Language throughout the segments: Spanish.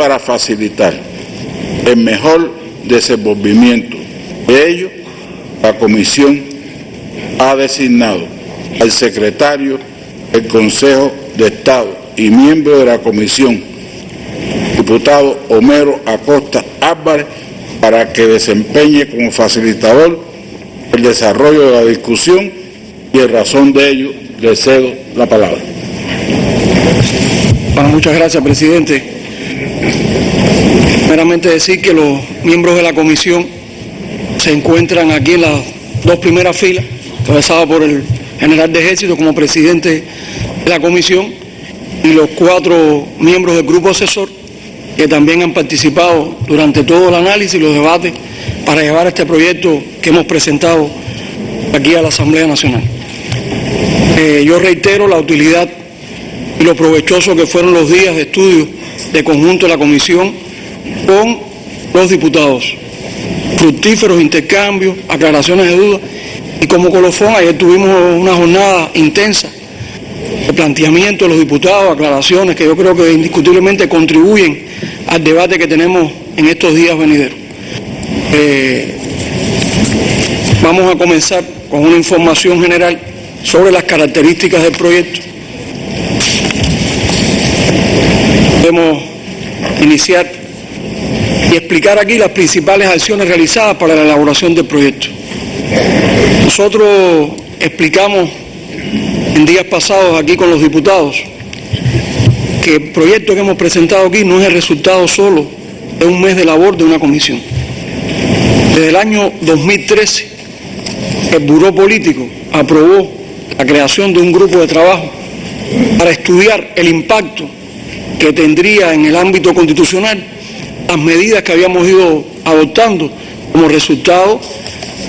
para facilitar el mejor desenvolvimiento de ello, la Comisión ha designado al secretario del Consejo de Estado y miembro de la Comisión, diputado Homero Acosta Álvarez, para que desempeñe como facilitador el desarrollo de la discusión, y en razón de ello le cedo la palabra. Bueno, muchas gracias, presidente. Primeramente decir que los miembros de la comisión se encuentran aquí en las dos primeras filas, encabezado por el general de Ejército como presidente de la comisión, y los 4 miembros del grupo asesor que también han participado durante todo el análisis y los debates para llevar este proyecto que hemos presentado aquí a la Asamblea Nacional. Yo reitero la utilidad y lo provechoso que fueron los días de estudio de conjunto de la comisión con los diputados. Fructíferos intercambios, aclaraciones de dudas, y como colofón ayer tuvimos una jornada intensa de planteamiento de los diputados, aclaraciones que yo creo que indiscutiblemente contribuyen al debate que tenemos en estos días venideros. Vamos a comenzar con una información general sobre las características del proyecto. Podemos iniciar y explicar aquí las principales acciones realizadas para la elaboración del proyecto. Nosotros explicamos en días pasados aquí con los diputados que el proyecto que hemos presentado aquí no es el resultado solo de un mes de labor de una comisión. Desde el año 2013, el Buró Político aprobó la creación de un grupo de trabajo para estudiar el impacto que tendría en el ámbito constitucional las medidas que habíamos ido adoptando como resultado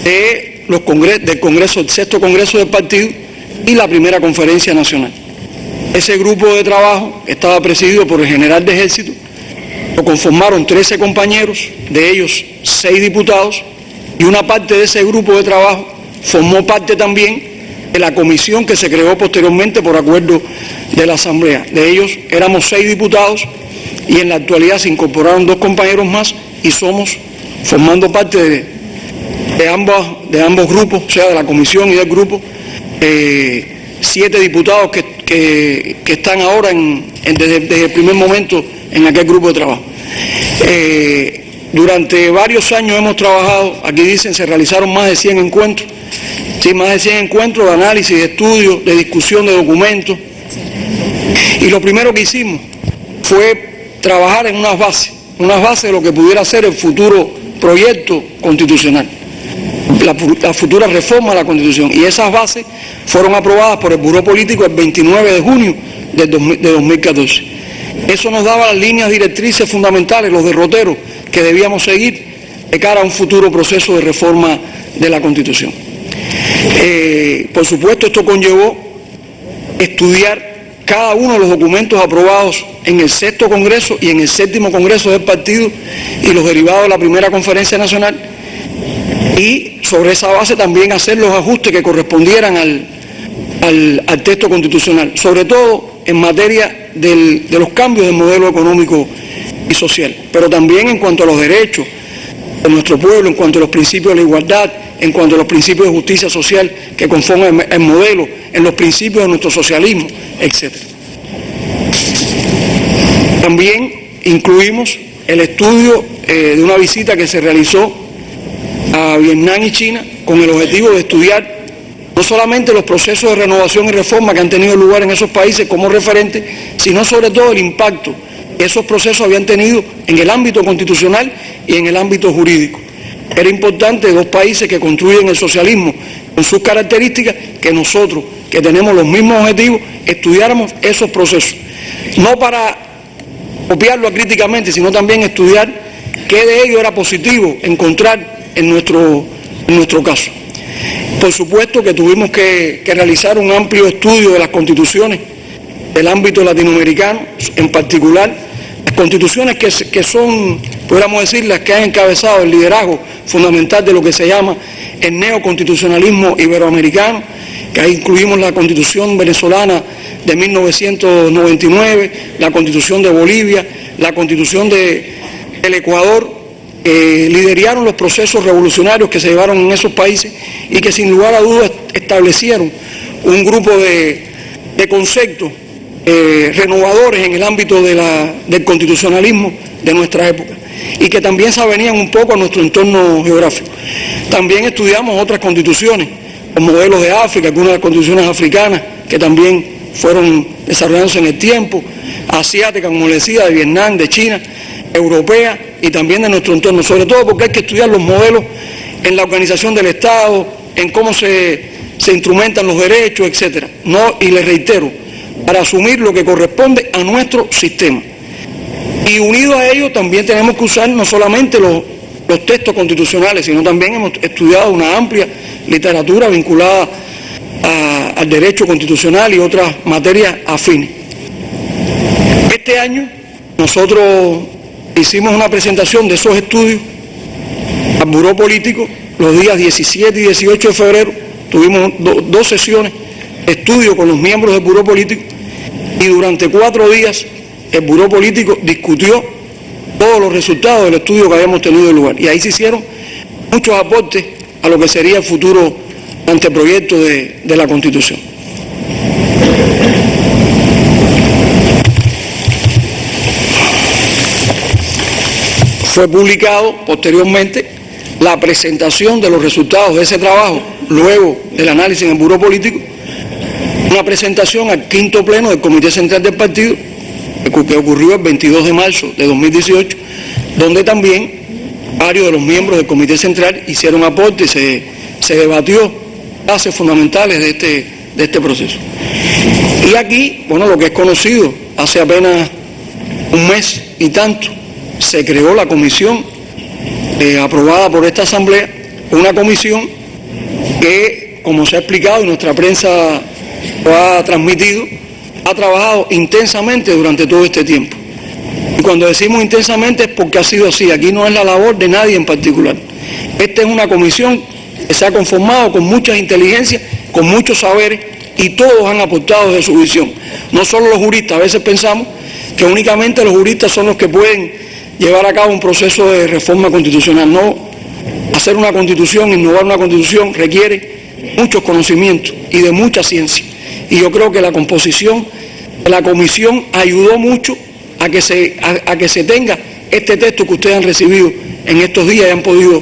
del Congreso, el 6º Congreso del Partido y la primera Conferencia Nacional. Ese grupo de trabajo estaba presidido por el general de Ejército, lo conformaron 13 compañeros, de ellos 6 diputados, y una parte de ese grupo de trabajo formó parte también de la comisión que se creó posteriormente por acuerdo de la Asamblea. De ellos éramos 6 diputados y en la actualidad se incorporaron 2 compañeros más y somos, formando parte de ambos grupos, o sea, de la comisión y del grupo, 7 diputados que están ahora desde el primer momento en aquel grupo de trabajo. Durante varios años hemos trabajado, aquí dicen, se realizaron más de 100 encuentros, sí, más de 100 encuentros de análisis, de estudio, de discusión de documentos. Y lo primero que hicimos fue trabajar en unas bases de lo que pudiera ser el futuro proyecto constitucional, la futura reforma a la Constitución. Y esas bases fueron aprobadas por el Buró Político el 29 de junio de 2014. Eso nos daba las líneas directrices fundamentales, los derroteros que debíamos seguir de cara a un futuro proceso de reforma de la Constitución. Por supuesto, esto conllevó estudiar cada uno de los documentos aprobados en el 6º Congreso y en el 7º Congreso del Partido y los derivados de la primera Conferencia Nacional, y sobre esa base también hacer los ajustes que correspondieran al texto constitucional, sobre todo en materia de los cambios del modelo económico y social, pero también en cuanto a los derechos de nuestro pueblo, en cuanto a los principios de la igualdad, en cuanto a los principios de justicia social que conforman el modelo, en los principios de nuestro socialismo, etc. También incluimos el estudio de una visita que se realizó a Vietnam y China con el objetivo de estudiar no solamente los procesos de renovación y reforma que han tenido lugar en esos países como referente, sino sobre todo el impacto que esos procesos habían tenido en el ámbito constitucional y en el ámbito jurídico. Era importante, 2 países que construyen el socialismo con sus características, que nosotros, que tenemos los mismos objetivos, estudiáramos esos procesos. No para copiarlo acríticamente, sino también estudiar qué de ello era positivo encontrar en nuestro caso. Por supuesto que tuvimos que realizar un amplio estudio de las constituciones del ámbito latinoamericano, en particular las constituciones que son, podríamos decir, las que han encabezado el liderazgo fundamental de lo que se llama el neoconstitucionalismo iberoamericano, que ahí incluimos la Constitución venezolana de 1999, la Constitución de Bolivia, la Constitución del Ecuador, lideraron los procesos revolucionarios que se llevaron en esos países y que sin lugar a dudas establecieron un grupo de conceptos renovadores en el ámbito del constitucionalismo de nuestra época y que también se avenían un poco a nuestro entorno geográfico. También estudiamos otras constituciones, los modelos de África, algunas de las constituciones africanas que también fueron desarrollándose en el tiempo, asiática, como le decía, de Vietnam, de China, europea y también de nuestro entorno, sobre todo porque hay que estudiar los modelos en la organización del Estado, en cómo se instrumentan los derechos, etcétera. No, y les reitero, para asumir lo que corresponde a nuestro sistema. Y unido a ello también tenemos que usar no solamente los textos constitucionales, sino también hemos estudiado una amplia literatura vinculada al derecho constitucional y otras materias afines. Este año nosotros hicimos una presentación de esos estudios al Buró Político los días 17 y 18 de febrero. Tuvimos dos sesiones de estudio con los miembros del Buró Político y durante 4 días el Buró Político discutió todos los resultados del estudio que habíamos tenido lugar. Y ahí se hicieron muchos aportes a lo que sería el futuro anteproyecto de la Constitución. Fue publicado posteriormente la presentación de los resultados de ese trabajo, luego del análisis en el Buró Político, una presentación al 5º pleno del Comité Central del Partido, que ocurrió el 22 de marzo de 2018, donde también varios de los miembros del Comité Central hicieron aportes y se debatió bases fundamentales de este proceso. Y aquí, bueno, lo que es conocido, hace apenas un mes y tanto, se creó la comisión aprobada por esta Asamblea, una comisión que, como se ha explicado y nuestra prensa lo ha transmitido, ha trabajado intensamente durante todo este tiempo. Y cuando decimos intensamente es porque ha sido así, aquí no es la labor de nadie en particular. Esta es una comisión que se ha conformado con muchas inteligencias, con muchos saberes, y todos han aportado desde su visión. No solo los juristas, a veces pensamos que únicamente los juristas son los que pueden llevar a cabo un proceso de reforma constitucional. No, hacer una constitución, innovar una constitución requiere muchos conocimientos y de mucha ciencia. Y yo creo que la composición de la comisión ayudó mucho a que se tenga este texto que ustedes han recibido en estos días y han podido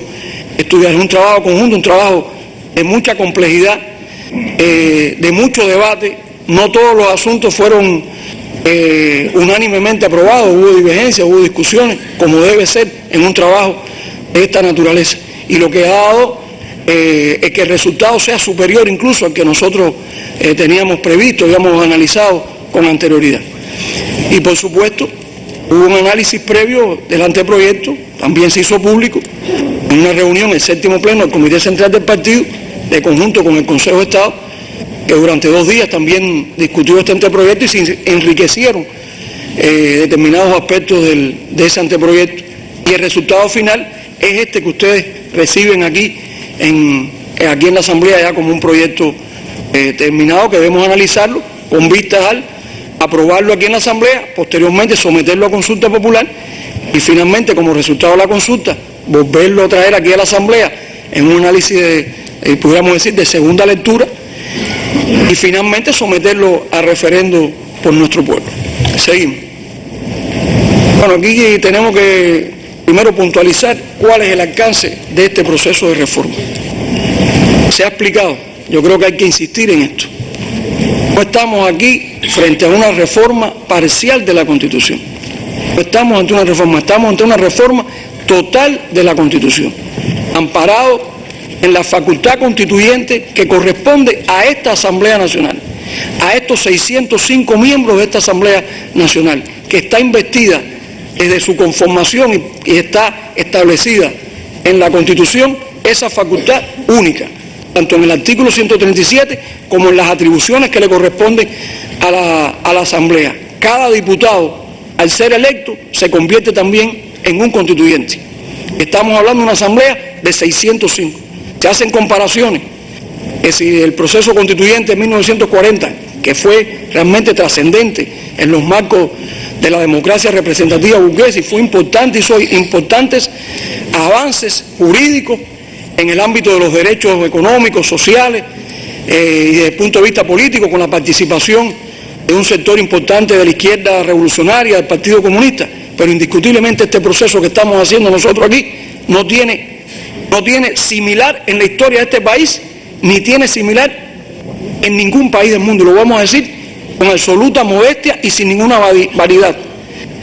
estudiar. Es un trabajo conjunto, un trabajo de mucha complejidad, de mucho debate. No todos los asuntos fueron unánimemente aprobados, hubo divergencias, hubo discusiones, como debe ser en un trabajo de esta naturaleza. Y lo que ha dado es que el resultado sea superior incluso al que nosotros teníamos previsto, habíamos analizado con anterioridad. Y por supuesto, hubo un análisis previo del anteproyecto, también se hizo público, en una reunión, el 7º pleno del Comité Central del Partido, de conjunto con el Consejo de Estado, que durante 2 días también discutió este anteproyecto y se enriquecieron determinados aspectos de ese anteproyecto. Y el resultado final es este que ustedes reciben aquí en la Asamblea ya como un proyecto terminado, que debemos analizarlo con vistas al aprobarlo aquí en la Asamblea, posteriormente someterlo a consulta popular y finalmente, como resultado de la consulta, volverlo a traer aquí a la Asamblea en un análisis pudiéramos decir, de segunda lectura y finalmente someterlo a referendo por nuestro pueblo. Seguimos. Bueno, aquí tenemos que primero puntualizar cuál es el alcance de este proceso de reforma. Se ha explicado, yo creo que hay que insistir en esto. No estamos aquí frente a una reforma parcial de la Constitución. No estamos ante una reforma, estamos ante una reforma total de la Constitución, amparado en la facultad constituyente que corresponde a esta Asamblea Nacional, a estos 605 miembros de esta Asamblea Nacional, que está investida desde su conformación y está establecida en la Constitución esa facultad única, tanto en el artículo 137 como en las atribuciones que le corresponden a la Asamblea. Cada diputado, al ser electo, se convierte también en un constituyente. Estamos hablando de una Asamblea de 605. Se hacen comparaciones que si el proceso constituyente de 1940, que fue realmente trascendente en los marcos de la democracia representativa burguesa y fue importante, hizo importantes avances jurídicos en el ámbito de los derechos económicos, sociales y desde el punto de vista político, con la participación de un sector importante de la izquierda revolucionaria, del Partido Comunista, pero indiscutiblemente este proceso que estamos haciendo nosotros aquí no tiene similar en la historia de este país, ni tiene similar en ningún país del mundo, lo vamos a decir con absoluta modestia y sin ninguna vanidad,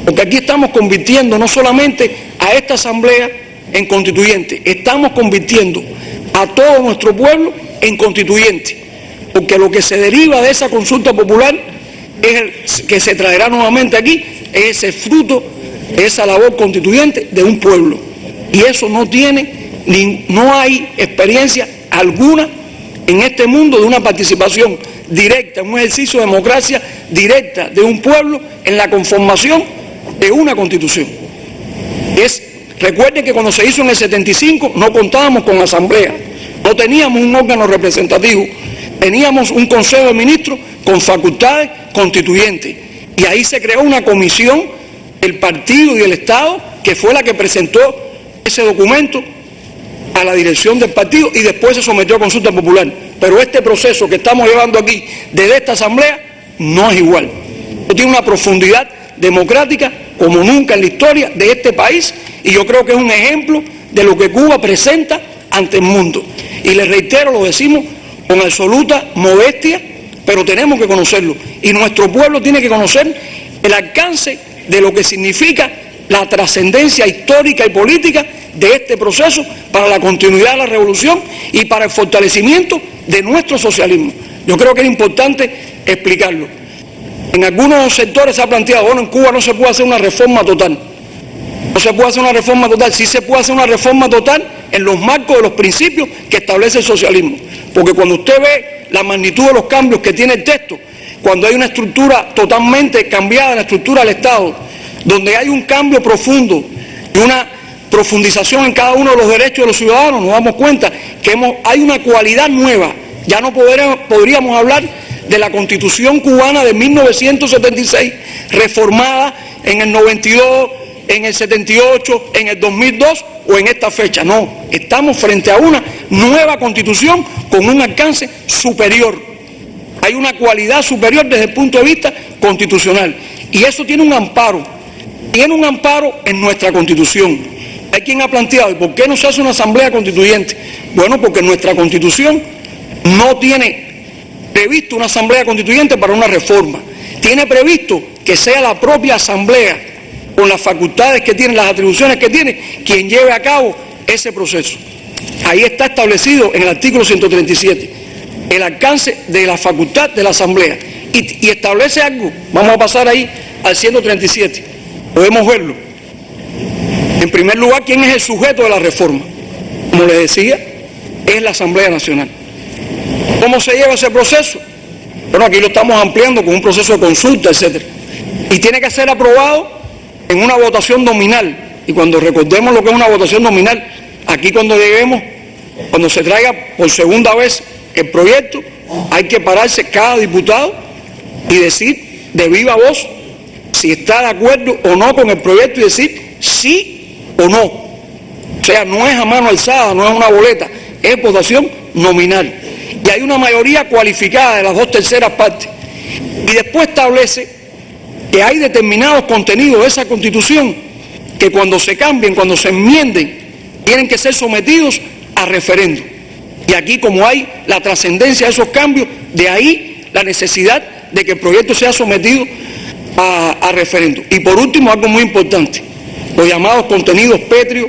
porque aquí estamos convirtiendo no solamente a esta asamblea en constituyente, estamos convirtiendo a todo nuestro pueblo en constituyente, porque lo que se deriva de esa consulta popular es que se traerá nuevamente aquí, es ese fruto de esa labor constituyente de un pueblo, y eso no hay experiencia alguna en este mundo de una participación directa, un ejercicio de democracia directa de un pueblo en la conformación de una constitución. Recuerden que cuando se hizo en el 75 no contábamos con asamblea, no teníamos un órgano representativo, teníamos un Consejo de Ministros con facultades constituyentes, y ahí se creó una comisión del partido y del Estado que fue la que presentó ese documento a la dirección del partido y después se sometió a consulta popular. Pero este proceso que estamos llevando aquí desde esta asamblea no es igual. Tiene una profundidad democrática como nunca en la historia de este país, y yo creo que es un ejemplo de lo que Cuba presenta ante el mundo. Y les reitero, lo decimos con absoluta modestia, pero tenemos que conocerlo. Y nuestro pueblo tiene que conocer el alcance de lo que significa la trascendencia histórica y política de este proceso para la continuidad de la revolución y para el fortalecimiento de nuestro socialismo. Yo creo que es importante explicarlo. En algunos sectores se ha planteado, bueno, en Cuba no se puede hacer una reforma total. No se puede hacer una reforma total, sí se puede hacer una reforma total en los marcos de los principios que establece el socialismo. Porque cuando usted ve la magnitud de los cambios que tiene el texto, cuando hay una estructura totalmente cambiada, la estructura del Estado, donde hay un cambio profundo y una profundización en cada uno de los derechos de los ciudadanos, nos damos cuenta que hay una cualidad nueva. Ya no podríamos hablar de la Constitución cubana de 1976, reformada en el 92, en el 78, en el 2002 o en esta fecha. No, estamos frente a una nueva Constitución con un alcance superior. Hay una cualidad superior desde el punto de vista constitucional, y eso tiene un amparo en nuestra Constitución. Hay quien ha planteado, ¿y por qué no se hace una asamblea constituyente? Bueno, porque nuestra Constitución no tiene previsto una asamblea constituyente para una reforma. Tiene previsto que sea la propia asamblea, con las facultades que tiene, las atribuciones que tiene, quien lleve a cabo ese proceso. Ahí está establecido en el artículo 137 el alcance de la facultad de la asamblea, y establece algo. Vamos a pasar ahí al 137, podemos verlo. En primer lugar, ¿quién es el sujeto de la reforma? Como les decía, es la Asamblea Nacional. ¿Cómo se lleva ese proceso? Bueno, aquí lo estamos ampliando con un proceso de consulta, etc. Y tiene que ser aprobado en una votación nominal. Y cuando recordemos lo que es una votación nominal, aquí cuando lleguemos, cuando se traiga por segunda vez el proyecto, hay que pararse cada diputado y decir de viva voz si está de acuerdo o no con el proyecto, y decir sí o no. O sea, no es a mano alzada, no es una boleta, es votación nominal. Y hay una mayoría cualificada de las 2/3 partes. Y después establece que hay determinados contenidos de esa Constitución que cuando se cambien, cuando se enmienden, tienen que ser sometidos a referéndum. Y aquí, como hay la trascendencia de esos cambios, de ahí la necesidad de que el proyecto sea sometido a referéndum. Y por último, algo muy importante, los llamados contenidos pétreos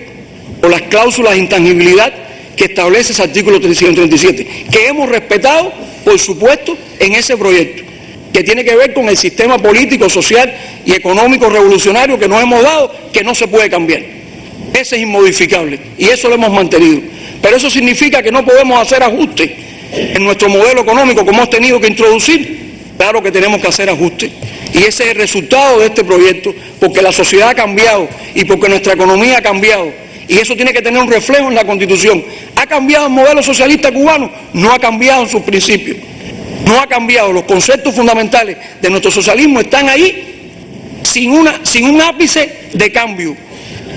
o las cláusulas de intangibilidad que establece ese artículo 137, que hemos respetado, por supuesto, en ese proyecto, que tiene que ver con el sistema político, social y económico revolucionario que nos hemos dado, que no se puede cambiar. Ese es inmodificable y eso lo hemos mantenido. Pero eso significa que no podemos hacer ajustes en nuestro modelo económico como hemos tenido que introducir. Claro que tenemos que hacer ajustes, y ese es el resultado de este proyecto, porque la sociedad ha cambiado y porque nuestra economía ha cambiado, y eso tiene que tener un reflejo en la Constitución. ¿Ha cambiado el modelo socialista cubano? No ha cambiado en sus principios. No ha cambiado. Los conceptos fundamentales de nuestro socialismo están ahí sin un ápice de cambio.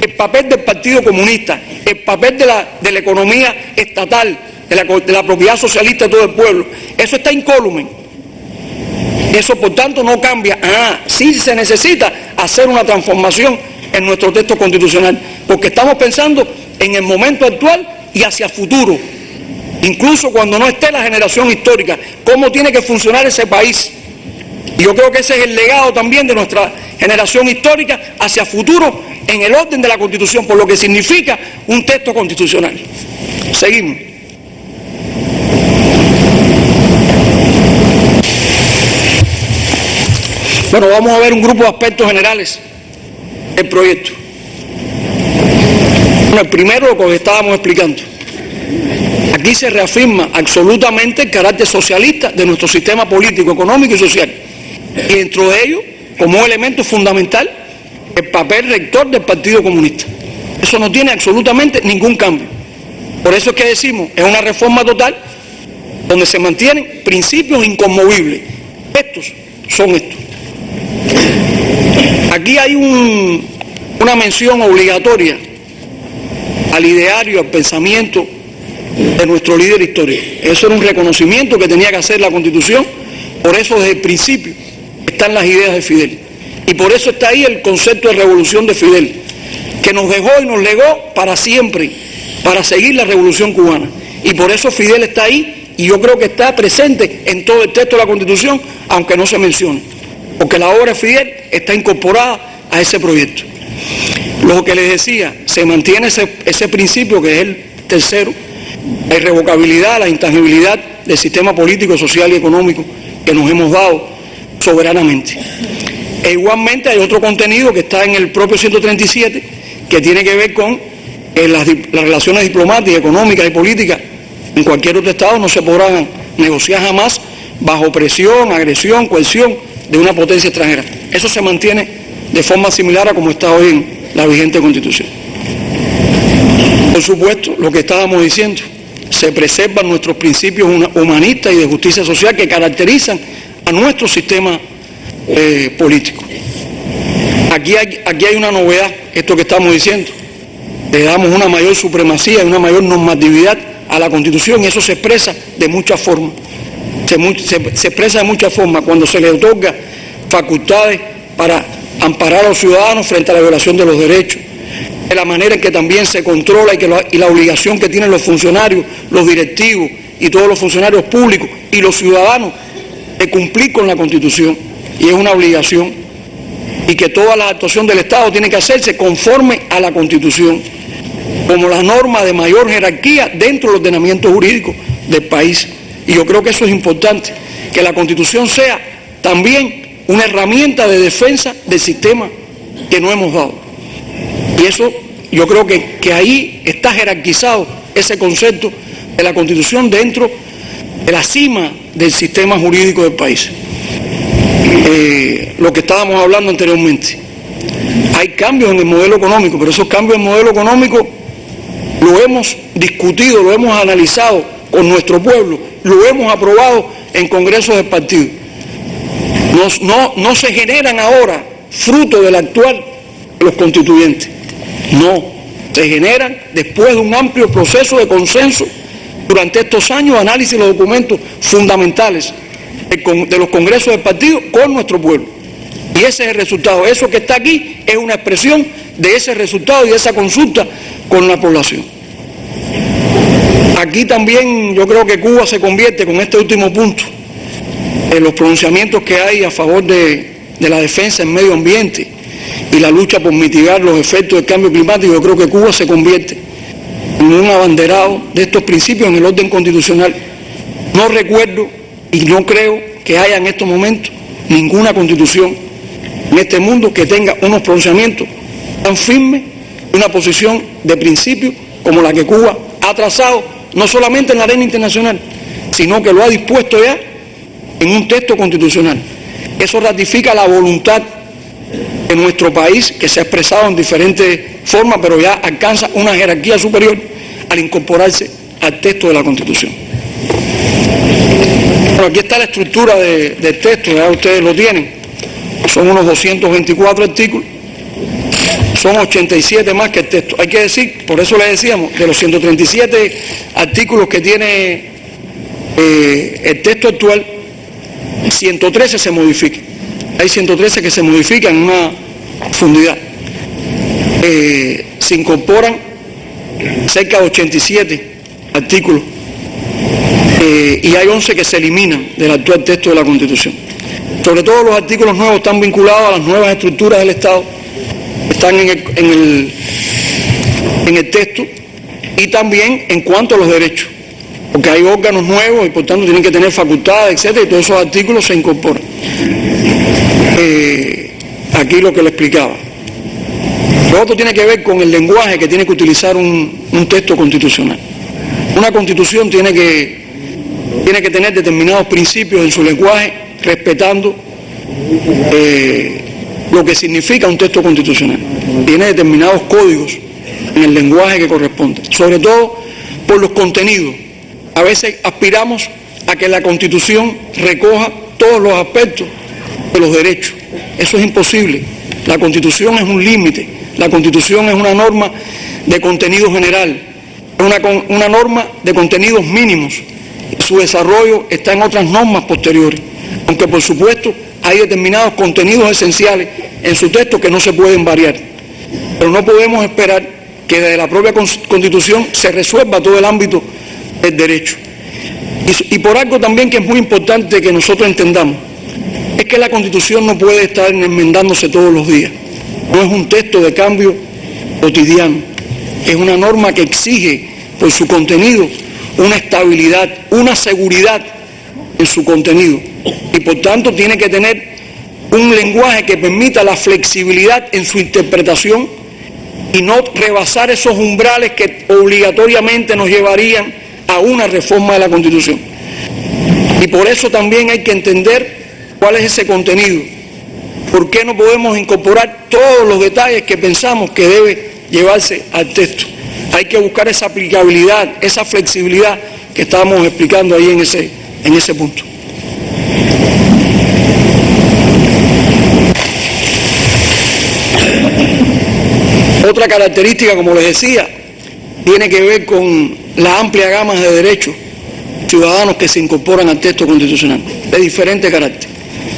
El papel del Partido Comunista, el papel de la economía estatal, de la propiedad socialista de todo el pueblo, eso está incólume. Eso, por tanto, no cambia. Sí se necesita hacer una transformación en nuestro texto constitucional, porque estamos pensando en el momento actual y hacia el futuro, incluso cuando no esté la generación histórica, cómo tiene que funcionar ese país. Y yo creo que ese es el legado también de nuestra generación histórica hacia el futuro en el orden de la Constitución, por lo que significa un texto constitucional. Seguimos. Bueno, vamos a ver un grupo de aspectos generales del proyecto. Bueno, el primero, lo que estábamos explicando. Aquí se reafirma absolutamente el carácter socialista de nuestro sistema político, económico y social. Y dentro de ello, como elemento fundamental, el papel rector del Partido Comunista. Eso no tiene absolutamente ningún cambio. Por eso es que decimos, es una reforma total donde se mantienen principios inconmovibles. Estos son estos. Aquí hay una mención obligatoria al ideario, al pensamiento de nuestro líder histórico. Eso era un reconocimiento que tenía que hacer la Constitución. Por eso desde el principio están las ideas de Fidel. Y por eso está ahí el concepto de revolución de Fidel, que nos dejó y nos legó para siempre, para seguir la revolución cubana. Y por eso Fidel está ahí, y yo creo que está presente en todo el texto de la Constitución, aunque no se mencione, porque la obra de Fidel está incorporada a ese proyecto. Lo que les decía, se mantiene ese principio que es el tercero, la irrevocabilidad, la intangibilidad del sistema político, social y económico que nos hemos dado soberanamente. E igualmente hay otro contenido que está en el propio 137, que tiene que ver con las relaciones diplomáticas, económicas y políticas. En cualquier otro estado no se podrán negociar jamás bajo presión, agresión, coerción de una potencia extranjera. Eso se mantiene de forma similar a como está hoy en la vigente Constitución. Por supuesto, lo que estábamos diciendo, se preservan nuestros principios humanistas y de justicia social que caracterizan a nuestro sistema político. Aquí hay una novedad, esto que estamos diciendo. Le damos una mayor supremacía y una mayor normatividad a la Constitución, y eso se expresa de muchas formas. Se expresa de muchas formas cuando se le otorga facultades para amparar a los ciudadanos frente a la violación de los derechos, de la manera en que también se controla y la obligación que tienen los funcionarios, los directivos y todos los funcionarios públicos y los ciudadanos de cumplir con la Constitución, y es una obligación, y que toda la actuación del Estado tiene que hacerse conforme a la Constitución, como la norma de mayor jerarquía dentro del ordenamiento jurídico del país. Y yo creo que eso es importante, que la Constitución sea también una herramienta de defensa del sistema que no hemos dado. Y eso, yo creo que ahí está jerarquizado ese concepto de la Constitución dentro de la cima del sistema jurídico del país. Lo que estábamos hablando anteriormente. Hay cambios en el modelo económico, pero esos cambios en el modelo económico lo hemos discutido, lo hemos analizado con nuestro pueblo, lo hemos aprobado en congresos del partido. No se generan ahora fruto del actual de los constituyentes. No, se generan después de un amplio proceso de consenso durante estos años, análisis de los documentos fundamentales de los congresos del partido con nuestro pueblo. Y ese es el resultado. Eso que está aquí es una expresión de ese resultado y de esa consulta con la población. Aquí también yo creo que Cuba se convierte, con este último punto, en los pronunciamientos que hay a favor de la defensa del medio ambiente y la lucha por mitigar los efectos del cambio climático. Yo creo que Cuba se convierte en un abanderado de estos principios en el orden constitucional. No recuerdo y no creo que haya en estos momentos ninguna constitución en este mundo que tenga unos pronunciamientos tan firmes, una posición de principio como la que Cuba ha trazado, no solamente en la arena internacional, sino que lo ha dispuesto ya en un texto constitucional. Eso ratifica la voluntad de nuestro país, que se ha expresado en diferentes formas, pero ya alcanza una jerarquía superior al incorporarse al texto de la Constitución. Bueno, aquí está la estructura del texto, ya ustedes lo tienen. Son unos 224 artículos, son 87 más que el texto. Hay que decir, por eso le decíamos, de los 137 artículos que tiene el texto actual, 113 se modifican. Hay 113 que se modifican en una profundidad. Se incorporan cerca de 87 artículos y hay 11 que se eliminan del actual texto de la Constitución. Sobre todo los artículos nuevos están vinculados a las nuevas estructuras del Estado, están en el texto, y también en cuanto a los derechos, porque hay órganos nuevos y por tanto tienen que tener facultades, etcétera, y todos esos artículos se incorporan. Aquí lo que le explicaba. Lo otro tiene que ver con el lenguaje que tiene que utilizar un texto constitucional. Una constitución tiene que tener determinados principios en su lenguaje, respetando lo que significa un texto constitucional. Tiene determinados códigos en el lenguaje que corresponde, sobre todo por los contenidos. A veces aspiramos a que la Constitución recoja todos los aspectos de los derechos. Eso es imposible. La Constitución es un límite. La Constitución es una norma de contenido general, es una norma de contenidos mínimos. Su desarrollo está en otras normas posteriores, aunque por supuesto hay determinados contenidos esenciales en su texto que no se pueden variar. Pero no podemos esperar que desde la propia Constitución se resuelva todo el ámbito del derecho. Y por algo también que es muy importante que nosotros entendamos, es que la Constitución no puede estar enmendándose todos los días. No es un texto de cambio cotidiano, es una norma que exige por su contenido una estabilidad, una seguridad en su contenido, y por tanto tiene que tener un lenguaje que permita la flexibilidad en su interpretación y no rebasar esos umbrales que obligatoriamente nos llevarían a una reforma de la Constitución. Y por eso también hay que entender cuál es ese contenido, por qué no podemos incorporar todos los detalles que pensamos que debe llevarse al texto. Hay que buscar esa aplicabilidad, esa flexibilidad que estábamos explicando ahí en ese punto. Otra característica, como les decía, tiene que ver con la amplia gama de derechos ciudadanos que se incorporan al texto constitucional, de diferente carácter,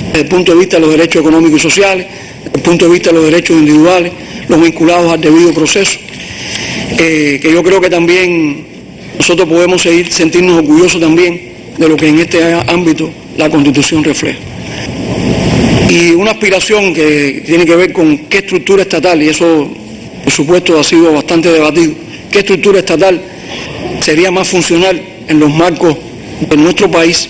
desde el punto de vista de los derechos económicos y sociales, desde el punto de vista de los derechos individuales, los vinculados al debido proceso, que yo creo que también nosotros podemos sentirnos orgullosos también de lo que en este ámbito la Constitución refleja. Y una aspiración que tiene que ver con qué estructura estatal, y eso por supuesto ha sido bastante debatido, qué estructura estatal sería más funcional en los marcos de nuestro país,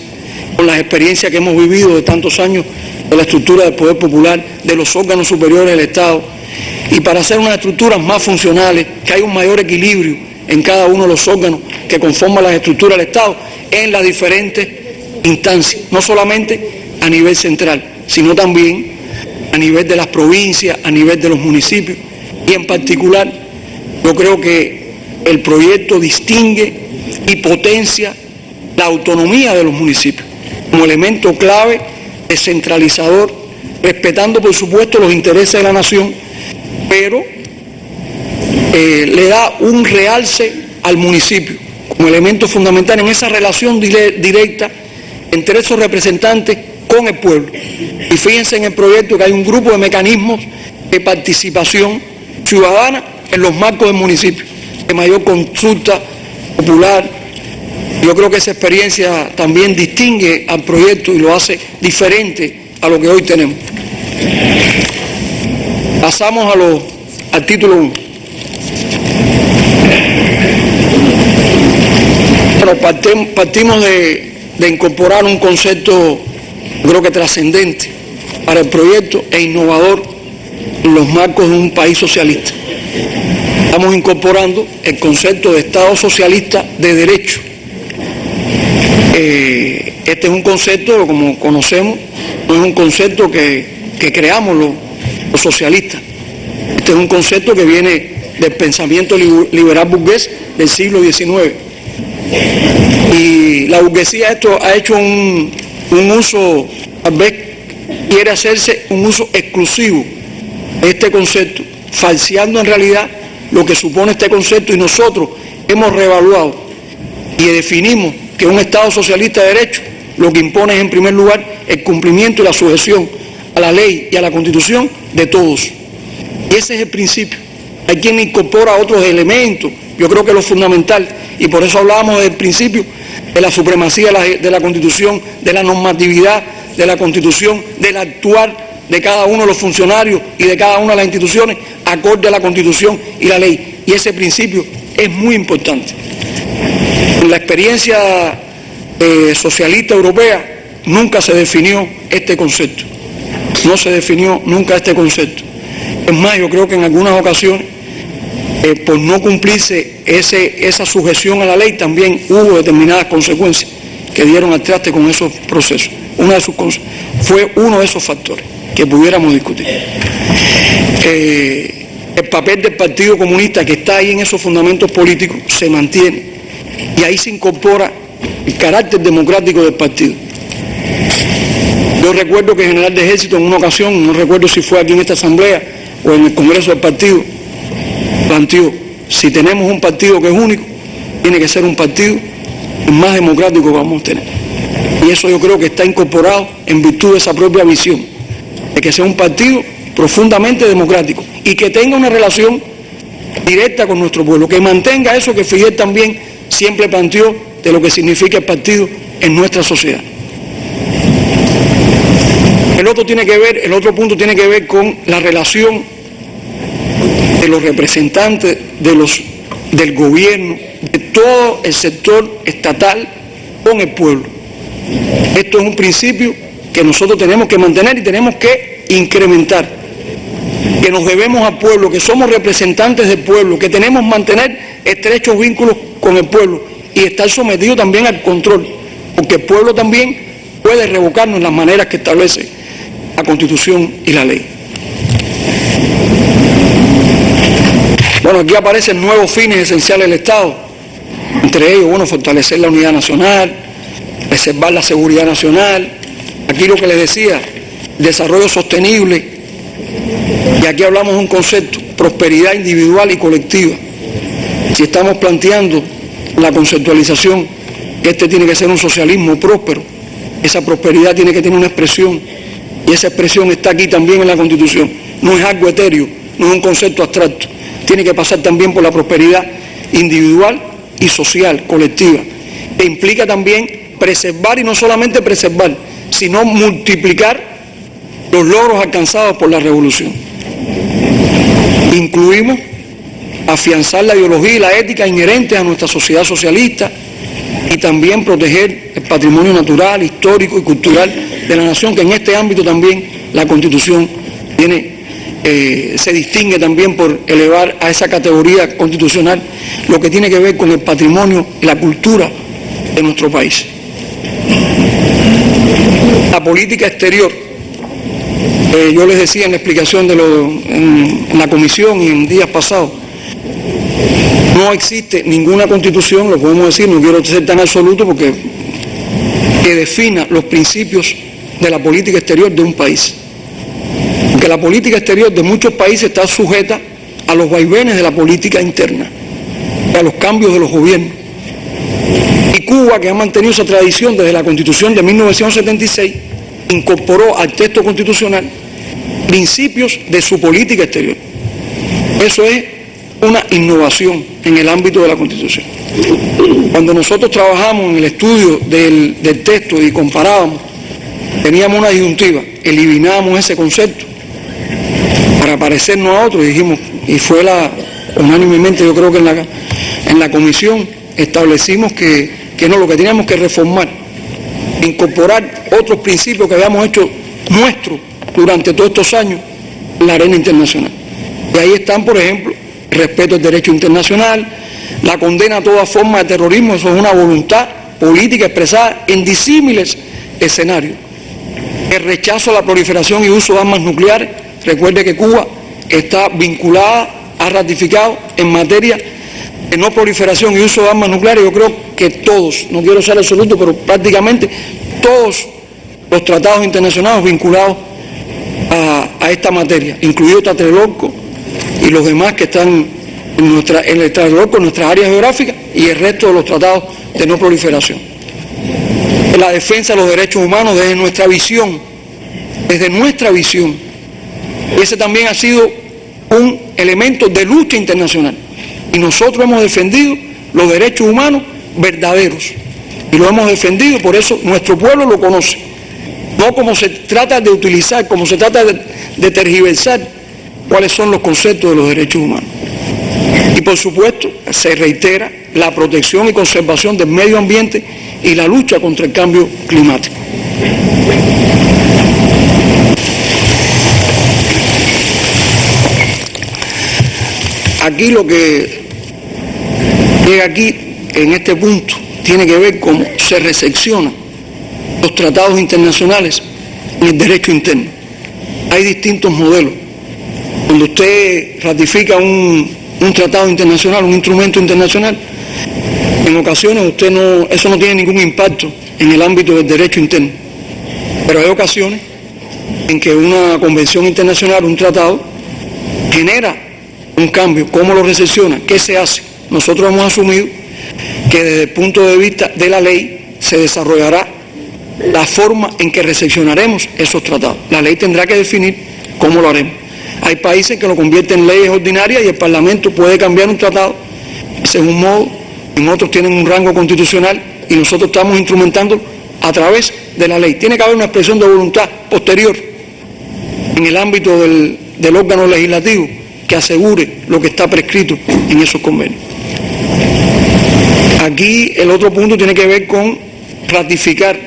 con las experiencias que hemos vivido de tantos años de la estructura del poder popular, de los órganos superiores del Estado, y para hacer unas estructuras más funcionales, que haya un mayor equilibrio en cada uno de los órganos que conforman las estructuras del Estado en las diferentes instancias, no solamente a nivel central, sino también a nivel de las provincias, a nivel de los municipios, y en particular yo creo que el proyecto distingue y potencia la autonomía de los municipios como elemento clave descentralizador, respetando por supuesto los intereses de la nación, pero le da un realce al municipio como elemento fundamental en esa relación directa entre esos representantes con el pueblo. Y fíjense en el proyecto que hay un grupo de mecanismos de participación ciudadana en los marcos del municipio, de mayor consulta popular. Yo creo que esa experiencia también distingue al proyecto y lo hace diferente a lo que hoy tenemos. Pasamos al título 1. Bueno, partimos de incorporar un concepto, creo que trascendente para el proyecto e innovador en los marcos de un país socialista. Estamos incorporando el concepto de Estado socialista de derecho. Este es un concepto, como conocemos, no es un concepto que creamos los socialistas. Este es un concepto que viene del pensamiento liberal burgués del siglo XIX. Y la burguesía esto ha hecho un uso, tal vez quiere hacerse un uso exclusivo de este concepto, falseando en realidad lo que supone este concepto, y nosotros hemos reevaluado y definimos que un Estado socialista de derecho lo que impone es en primer lugar el cumplimiento y la sujeción a la ley y a la Constitución de todos. Y ese es el principio. Hay quien incorpora otros elementos, yo creo que lo fundamental, y por eso hablábamos del principio de la supremacía de la Constitución, de la normatividad de la Constitución, del actuar de cada uno de los funcionarios y de cada una de las instituciones acorde a la Constitución y la ley. Y ese principio es muy importante. En la experiencia socialista europea nunca se definió este concepto. No se definió nunca este concepto. Es más, yo creo que en algunas ocasiones, por no cumplirse esa sujeción a la ley, también hubo determinadas consecuencias que dieron al traste con esos procesos. Fue uno de esos factores que pudiéramos discutir. El papel del Partido Comunista, que está ahí en esos fundamentos políticos, se mantiene, y ahí se incorpora el carácter democrático del partido. Yo recuerdo que el general de ejército en una ocasión, no recuerdo si fue aquí en esta asamblea o en el Congreso del partido, planteó: si tenemos un partido que es único, tiene que ser un partido el más democrático que vamos a tener. Y eso yo creo que está incorporado en virtud de esa propia visión, de que sea un partido profundamente democrático y que tenga una relación directa con nuestro pueblo, que mantenga eso que Fidel también siempre planteó de lo que significa el partido en nuestra sociedad. El otro punto tiene que ver con la relación de los representantes del gobierno, de todo el sector estatal con el pueblo. Esto es un principio que nosotros tenemos que mantener y tenemos que incrementar, que nos debemos al pueblo, que somos representantes del pueblo, que tenemos que mantener estrechos vínculos con el pueblo y estar sometidos también al control, porque el pueblo también puede revocarnos en las maneras que establece la Constitución y la ley. Bueno, aquí aparecen nuevos fines esenciales del Estado, entre ellos, bueno, fortalecer la unidad nacional, preservar la seguridad nacional, aquí lo que les decía, desarrollo sostenible, y aquí hablamos de un concepto, prosperidad individual y colectiva. Si estamos planteando la conceptualización que este tiene que ser un socialismo próspero, esa prosperidad tiene que tener una expresión, y esa expresión está aquí también en la Constitución. No es algo etéreo, no es un concepto abstracto, tiene que pasar también por la prosperidad individual y social, colectiva, que implica también preservar, y no solamente preservar, sino multiplicar los logros alcanzados por la revolución. Incluimos afianzar la ideología y la ética inherentes a nuestra sociedad socialista y también proteger el patrimonio natural, histórico y cultural de la nación, que en este ámbito también la Constitución se distingue también por elevar a esa categoría constitucional lo que tiene que ver con el patrimonio y la cultura de nuestro país. La política exterior, yo les decía en la explicación en la comisión y en días pasados, no existe ninguna constitución, lo podemos decir, no quiero ser tan absoluto, porque que defina los principios de la política exterior de un país. Porque la política exterior de muchos países está sujeta a los vaivenes de la política interna, a los cambios de los gobiernos. Y Cuba, que ha mantenido esa tradición desde la Constitución de 1976, incorporó al texto constitucional principios de su política exterior. Eso es una innovación en el ámbito de la Constitución. Cuando nosotros trabajamos en el estudio del texto y comparábamos, teníamos una disyuntiva, eliminábamos ese concepto para parecernos a otros, dijimos, y fue unánimemente, yo creo que en la comisión establecimos que no, lo que teníamos que reformar, incorporar otros principios que habíamos hecho nuestros durante todos estos años en la arena internacional. Y ahí están, por ejemplo, el respeto al derecho internacional, la condena a toda forma de terrorismo, eso es una voluntad política expresada en disímiles escenarios. El rechazo a la proliferación y uso de armas nucleares, recuerde que Cuba está vinculada, ha ratificado en materia de no proliferación y uso de armas nucleares, yo creo que todos, no quiero ser absoluto, pero prácticamente todos los tratados internacionales vinculados a esta materia, incluido Tlatelolco y los demás que están en el Tlatelolco, en nuestras áreas geográficas, y el resto de los tratados de no proliferación. La defensa de los derechos humanos desde nuestra visión, ese también ha sido un elemento de lucha internacional, y nosotros hemos defendido los derechos humanos verdaderos, y lo hemos defendido, por eso nuestro pueblo lo conoce, no como se trata de utilizar, como se trata de tergiversar cuáles son los conceptos de los derechos humanos. Y por supuesto, se reitera la protección y conservación del medio ambiente y la lucha contra el cambio climático. Aquí lo que llega aquí, en este punto, tiene que ver con cómo se recepcionan los tratados internacionales en el derecho interno. Hay distintos modelos. Cuando usted ratifica un tratado internacional, un instrumento internacional, en ocasiones eso no tiene ningún impacto en el ámbito del derecho interno. Pero hay ocasiones en que una convención internacional, un tratado, genera un cambio. ¿Cómo lo recepciona? ¿Qué se hace? Nosotros hemos asumido que desde el punto de vista de la ley se desarrollará la forma en que recepcionaremos esos tratados. La ley tendrá que definir cómo lo haremos. Hay países que lo convierten en leyes ordinarias y el Parlamento puede cambiar un tratado según modo, en otros tienen un rango constitucional y nosotros estamos instrumentando a través de la ley. Tiene que haber una expresión de voluntad posterior en el ámbito del órgano legislativo que asegure lo que está prescrito en esos convenios. Aquí el otro punto tiene que ver con ratificar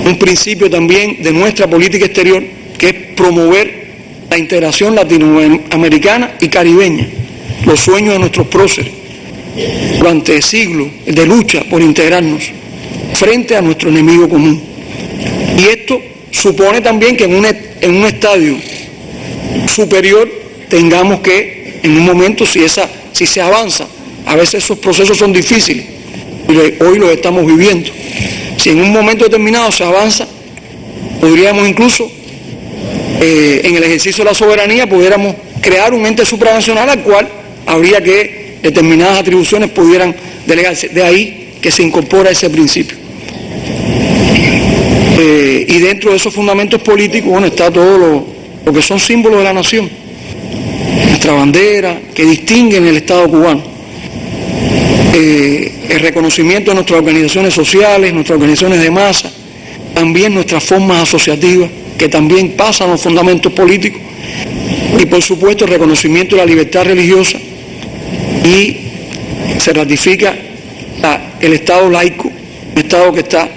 un principio también de nuestra política exterior, que es promover la integración latinoamericana y caribeña, los sueños de nuestros próceres durante siglos de lucha por integrarnos frente a nuestro enemigo común. Y esto supone también que en un estadio superior tengamos que, en un momento, si se avanza, a veces esos procesos son difíciles, y hoy los estamos viviendo. Si en un momento determinado se avanza, podríamos incluso, en el ejercicio de la soberanía, pudiéramos crear un ente supranacional al cual habría que determinadas atribuciones pudieran delegarse. De ahí que se incorpora ese principio. Y dentro de esos fundamentos políticos, bueno, está todo lo que son símbolos de la nación. Nuestra bandera, que distinguen el Estado cubano. El reconocimiento de nuestras organizaciones sociales, nuestras organizaciones de masa, también nuestras formas asociativas, que también pasan los fundamentos políticos, y por supuesto el reconocimiento de la libertad religiosa, y se ratifica el Estado laico, un Estado que está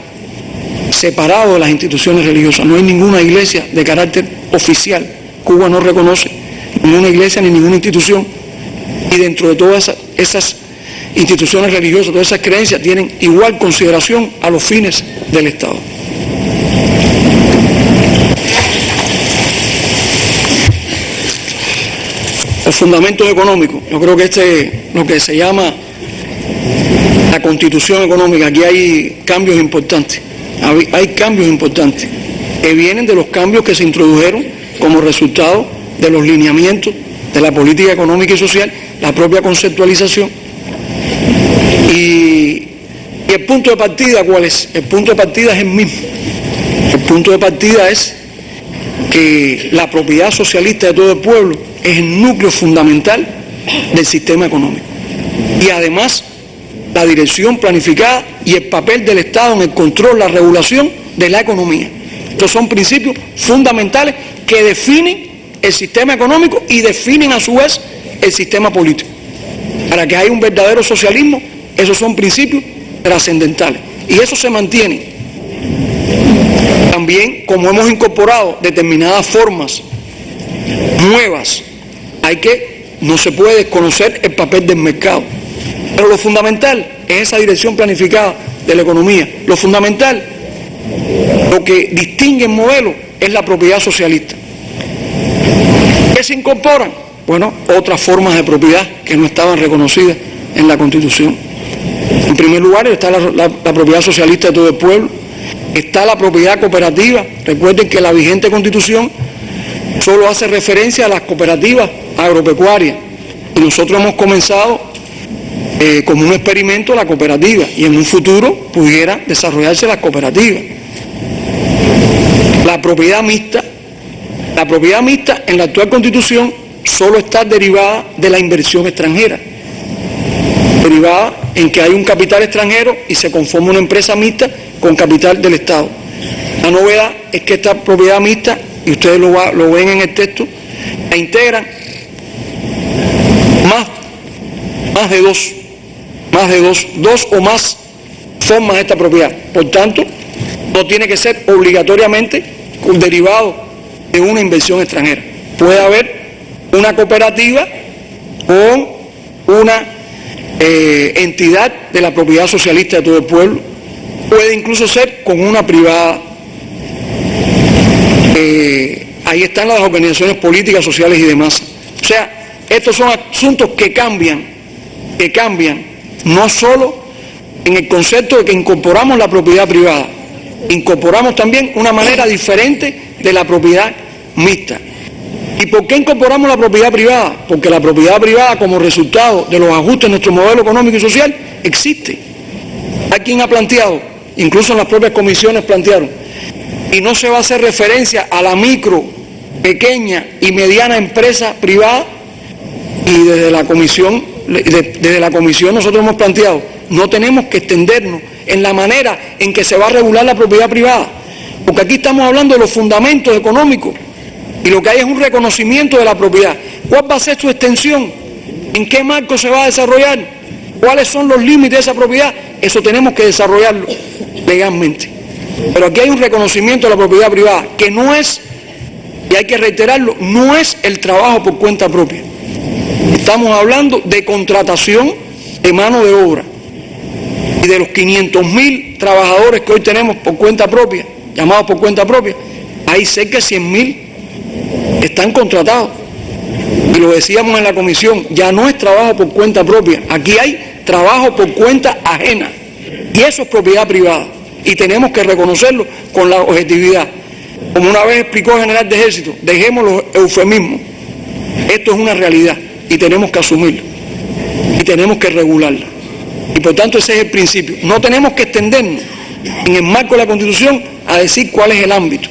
separado de las instituciones religiosas. No hay ninguna iglesia de carácter oficial. Cuba no reconoce ninguna iglesia ni ninguna institución, y dentro de todas esas instituciones religiosas, todas esas creencias tienen igual consideración a los fines del Estado. Los fundamentos económicos, yo creo que lo que se llama la Constitución económica, aquí hay cambios importantes, hay cambios importantes que vienen de los cambios que se introdujeron como resultado de los lineamientos de la política económica y social, la propia conceptualización. Y el punto de partida, ¿cuál es? El punto de partida es el mismo. El punto de partida es que la propiedad socialista de todo el pueblo es el núcleo fundamental del sistema económico. Y además, la dirección planificada y el papel del Estado en el control, la regulación de la economía. Estos son principios fundamentales que definen el sistema económico y definen a su vez el sistema político. Para que haya un verdadero socialismo, esos son principios trascendentales. Y eso se mantiene. También, como hemos incorporado determinadas formas nuevas, no se puede desconocer el papel del mercado. Pero lo fundamental es esa dirección planificada de la economía. Lo fundamental, lo que distingue el modelo, es la propiedad socialista. ¿Qué se incorporan? Bueno, otras formas de propiedad que no estaban reconocidas en la Constitución. En primer lugar está la propiedad socialista de todo el pueblo, está la propiedad cooperativa. Recuerden que la vigente Constitución solo hace referencia a las cooperativas agropecuarias y nosotros hemos comenzado como un experimento la cooperativa y en un futuro pudiera desarrollarse la cooperativa. La propiedad mixta en la actual Constitución solo está derivada de la inversión extranjera, derivada en que hay un capital extranjero y se conforma una empresa mixta con capital del Estado. La novedad es que esta propiedad mixta, y ustedes lo ven en el texto, la integran más de dos o más formas de esta propiedad. Por tanto, no tiene que ser obligatoriamente un derivado de una inversión extranjera. Puede haber una cooperativa con una entidad de la propiedad socialista de todo el pueblo, puede incluso ser con una privada. Ahí están las organizaciones políticas, sociales y demás. O sea, estos son asuntos que cambian no solo en el concepto de que incorporamos la propiedad privada, incorporamos también una manera diferente de la propiedad mixta. ¿Y por qué incorporamos la propiedad privada? Porque la propiedad privada, como resultado de los ajustes en nuestro modelo económico y social, existe. Hay quien ha planteado, incluso en las propias comisiones plantearon, y no se va a hacer referencia a la micro, pequeña y mediana empresa privada, y desde la comisión nosotros hemos planteado, no tenemos que extendernos en la manera en que se va a regular la propiedad privada, porque aquí estamos hablando de los fundamentos económicos y lo que hay es un reconocimiento de la propiedad. ¿Cuál va a ser su extensión? ¿En qué marco se va a desarrollar? ¿Cuáles son los límites de esa propiedad? Eso tenemos que desarrollarlo legalmente. Pero aquí hay un reconocimiento de la propiedad privada que no es, y hay que reiterarlo, no es el trabajo por cuenta propia. Estamos hablando de contratación de mano de obra. Y de los 500.000 trabajadores que hoy tenemos por cuenta propia, llamados por cuenta propia, hay cerca de 100.000 que están contratados. Y lo decíamos en la comisión, ya no es trabajo por cuenta propia, aquí hay trabajo por cuenta ajena. Y eso es propiedad privada. Y tenemos que reconocerlo con la objetividad. Como una vez explicó el general de Ejército, dejemos los eufemismos. Esto es una realidad y tenemos que asumirlo. Y tenemos que regularla. Y por tanto ese es el principio. No tenemos que extendernos en el marco de la Constitución a decir cuál es el ámbito.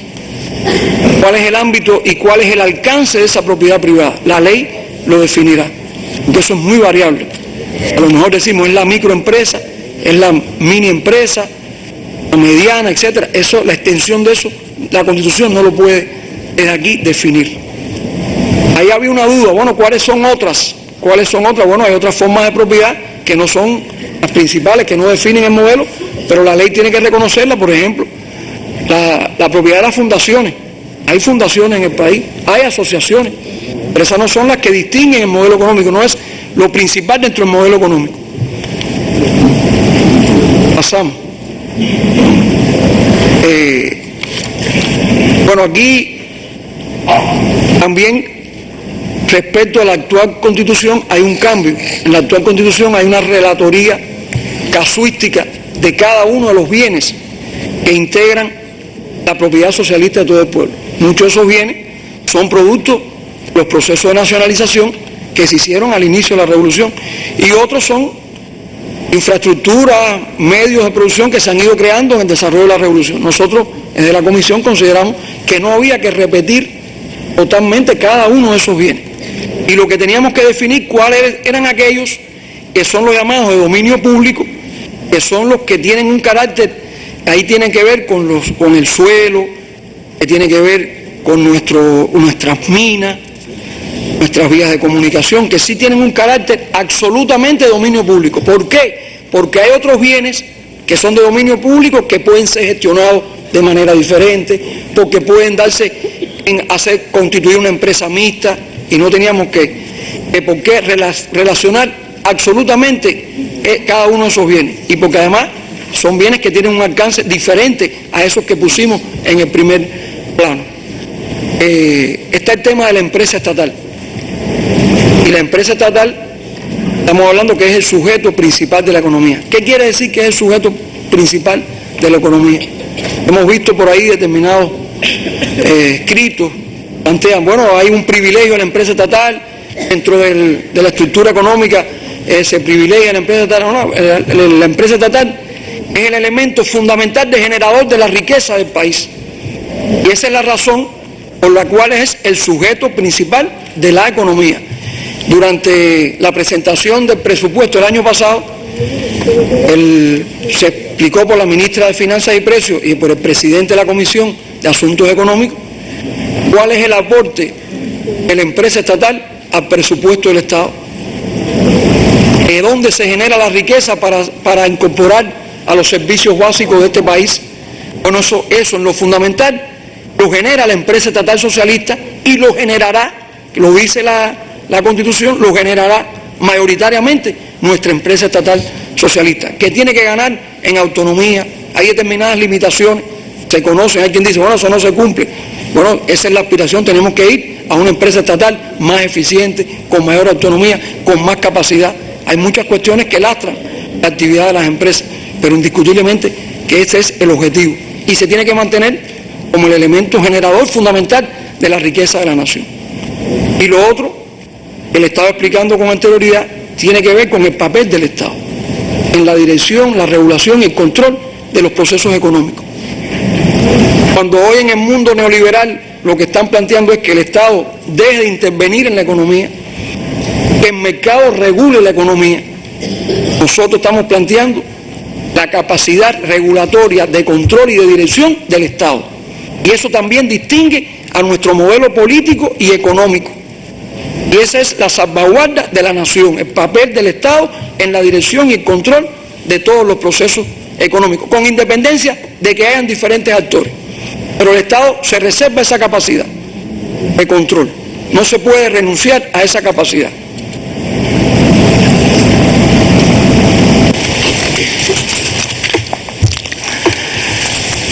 Cuál es el ámbito y cuál es el alcance de esa propiedad privada. La ley lo definirá. Entonces eso es muy variable. A lo mejor decimos es la microempresa, es la mini empresa, la mediana, etcétera. Eso, la extensión de eso, la Constitución no lo puede desde aquí definir. Ahí había una duda, bueno, ¿cuáles son otras? Bueno, hay otras formas de propiedad que no son las principales, que no definen el modelo, pero la ley tiene que reconocerla. Por ejemplo, la propiedad de las fundaciones. Hay fundaciones en el país, hay asociaciones, pero esas no son las que distinguen el modelo económico, no es lo principal dentro del modelo económico. Pasamos. Bueno, aquí también respecto a la actual Constitución hay un cambio. En la actual Constitución hay una relatoría casuística de cada uno de los bienes que integran la propiedad socialista de todo el pueblo. Muchos de esos bienes son producto de los procesos de nacionalización que se hicieron al inicio de la revolución y otros son infraestructuras, medios de producción que se han ido creando en el desarrollo de la revolución. Nosotros desde la comisión consideramos que no había que repetir totalmente cada uno de esos bienes y lo que teníamos que definir cuáles eran aquellos que son los llamados de dominio público, que son los que tienen un carácter, ahí tienen que ver con el suelo, que tiene que ver con nuestras minas, nuestras vías de comunicación, que sí tienen un carácter absolutamente de dominio público. ¿Por qué? Porque hay otros bienes que son de dominio público que pueden ser gestionados de manera diferente, porque pueden darse en constituir una empresa mixta y no teníamos por qué relacionar absolutamente cada uno de esos bienes. Y porque además son bienes que tienen un alcance diferente a esos que pusimos en el primer plano. Está el tema de la empresa estatal. Y la empresa estatal Estamos hablando que es el sujeto principal de la economía. ¿Qué quiere decir que es el sujeto principal de la economía? Hemos visto por ahí determinados escritos, plantean, bueno, hay un privilegio de la empresa estatal, dentro de la estructura económica se privilegia la empresa estatal. No, la empresa estatal es el elemento fundamental de generador de la riqueza del país. Y esa es la razón por la cual es el sujeto principal de la economía. Durante la presentación del presupuesto el año pasado, se explicó por la ministra de Finanzas y Precios y por el presidente de la Comisión de Asuntos Económicos cuál es el aporte de la empresa estatal al presupuesto del Estado, de dónde se genera la riqueza para incorporar a los servicios básicos de este país. Bueno, eso en lo fundamental lo genera la empresa estatal socialista y lo generará, lo dice la Constitución, lo generará mayoritariamente nuestra empresa estatal socialista, que tiene que ganar en autonomía. Hay determinadas limitaciones, se conocen, hay quien dice, bueno, eso no se cumple. Bueno, esa es la aspiración, tenemos que ir a una empresa estatal más eficiente, con mayor autonomía, con más capacidad. Hay muchas cuestiones que lastran la actividad de las empresas, pero indiscutiblemente que ese es el objetivo y se tiene que mantener como el elemento generador fundamental de la riqueza de la nación. Y lo otro, que le estaba explicando con anterioridad, tiene que ver con el papel del Estado en la dirección, la regulación y el control de los procesos económicos. Cuando hoy en el mundo neoliberal lo que están planteando es que el Estado deje de intervenir en la economía, que el mercado regule la economía, nosotros estamos planteando la capacidad regulatoria de control y de dirección del Estado. Y eso también distingue a nuestro modelo político y económico. Y esa es la salvaguarda de la nación, el papel del Estado en la dirección y el control de todos los procesos económicos, con independencia de que hayan diferentes actores. Pero el Estado se reserva esa capacidad de control. No se puede renunciar a esa capacidad.